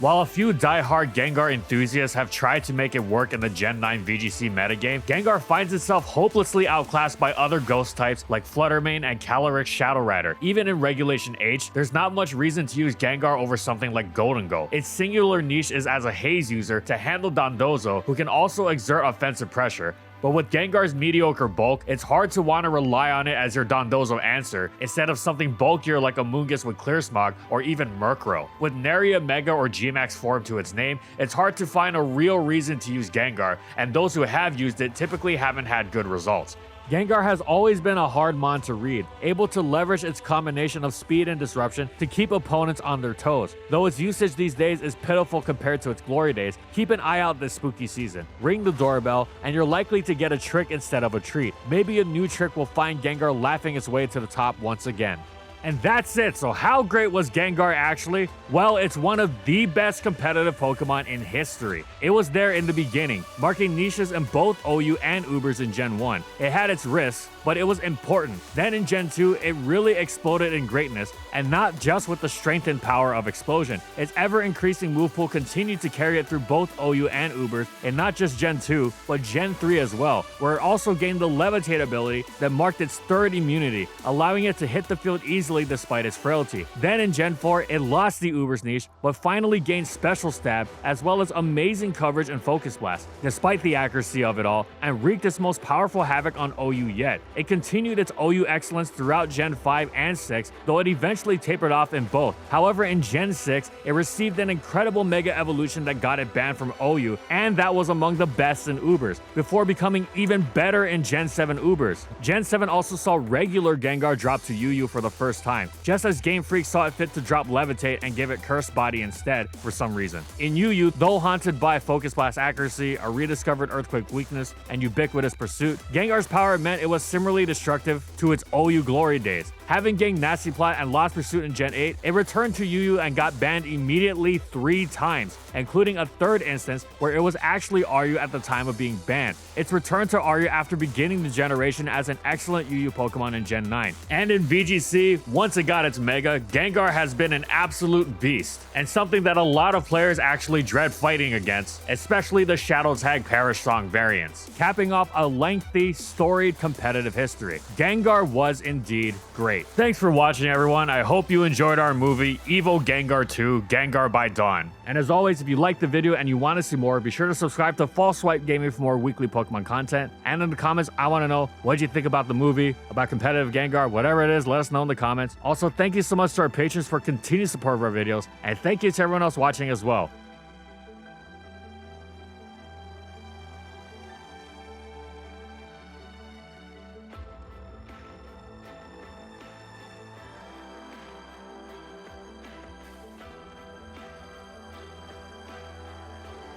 While a few die-hard Gengar enthusiasts have tried to make it work in the Gen 9 VGC metagame, Gengar finds itself hopelessly outclassed by other ghost types like Fluttermane and Calyrex Shadow Rider. Even in Regulation H, there's not much reason to use Gengar over something like Golden Go. Its singular niche is as a haze user to handle Dondozo, who can also exert offensive pressure. But with Gengar's mediocre bulk, it's hard to want to rely on it as your Dondozo answer, instead of something bulkier like a Moongus with Clear Smog or even Murkrow. With Nary Mega or G-Max form to its name, it's hard to find a real reason to use Gengar, and those who have used it typically haven't had good results. Gengar has always been a hard mon to read, able to leverage its combination of speed and disruption to keep opponents on their toes. Though its usage these days is pitiful compared to its glory days, keep an eye out this spooky season. Ring the doorbell, and you're likely to get a trick instead of a treat. Maybe a new trick will find Gengar laughing its way to the top once again. And that's it. So how great was Gengar actually? Well, it's one of the best competitive Pokemon in history. It was there in the beginning, marking niches in both OU and Ubers in Gen 1. It had its risks, but it was important. Then in Gen 2, it really exploded in greatness, and not just with the strength and power of Explosion. Its ever-increasing move pool continued to carry it through both OU and Ubers, and not just Gen 2, but Gen 3 as well, where it also gained the Levitate ability that marked its third immunity, allowing it to hit the field easily despite its frailty. Then in Gen 4, it lost the Ubers niche, but finally gained Special Stab, as well as amazing coverage and Focus Blast, despite the accuracy of it all, and wreaked its most powerful havoc on OU yet. It continued its OU excellence throughout Gen 5 and 6, though it eventually tapered off in both. However, in Gen 6, it received an incredible Mega Evolution that got it banned from OU, and that was among the best in Ubers, before becoming even better in Gen 7 Ubers. Gen 7 also saw regular Gengar drop to UU for the first time, just as Game Freak saw it fit to drop Levitate and give it Curse Body instead for some reason. In UU, though haunted by Focus Blast accuracy, a rediscovered Earthquake weakness, and ubiquitous pursuit, Gengar's power meant it was similarly destructive to its OU glory days. Having gained Nasty Plot and lost Pursuit in Gen 8, it returned to UU and got banned immediately 3 times, including a third instance where it was actually RU at the time of being banned. Its return to RU after beginning the generation as an excellent UU Pokemon in Gen 9. And in VGC, once it got its Mega, Gengar has been an absolute beast, and something that a lot of players actually dread fighting against, especially the Shadow Tag Perish Song variants, capping off a lengthy, storied competitive history. Gengar was indeed great. Thanks for watching, everyone. I hope you enjoyed our movie, Evo Gengar 2, Gengar by Dawn. And as always, if you liked the video and you want to see more, be sure to subscribe to False Swipe Gaming for more weekly Pokemon content. And in the comments, I want to know, what did you think about the movie, about competitive Gengar, whatever it is, let us know in the comments. Also, thank you so much to our patrons for continued support of our videos, and thank you to everyone else watching as well.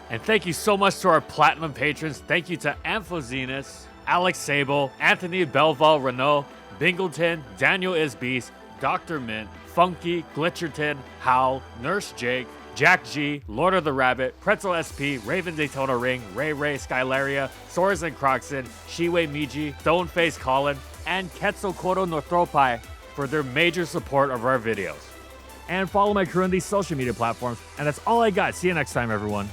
And thank you so much to our Platinum patrons. Thank you to Amphozenus, Alex Sable, Anthony Belval Renault, Bingleton, Daniel Isbeast, Dr. Mint, Funky, Glitcherton, Howl, Nurse Jake, Jack G, Lord of the Rabbit, Pretzel SP, Raven Daytona Ring, Ray Ray, Skylaria, Soares and Croxon, Shiwei Miji, Stoneface Colin, and Quetzalcoatl Northropi for their major support of our videos. And follow my crew on these social media platforms. And that's all I got. See you next time, everyone.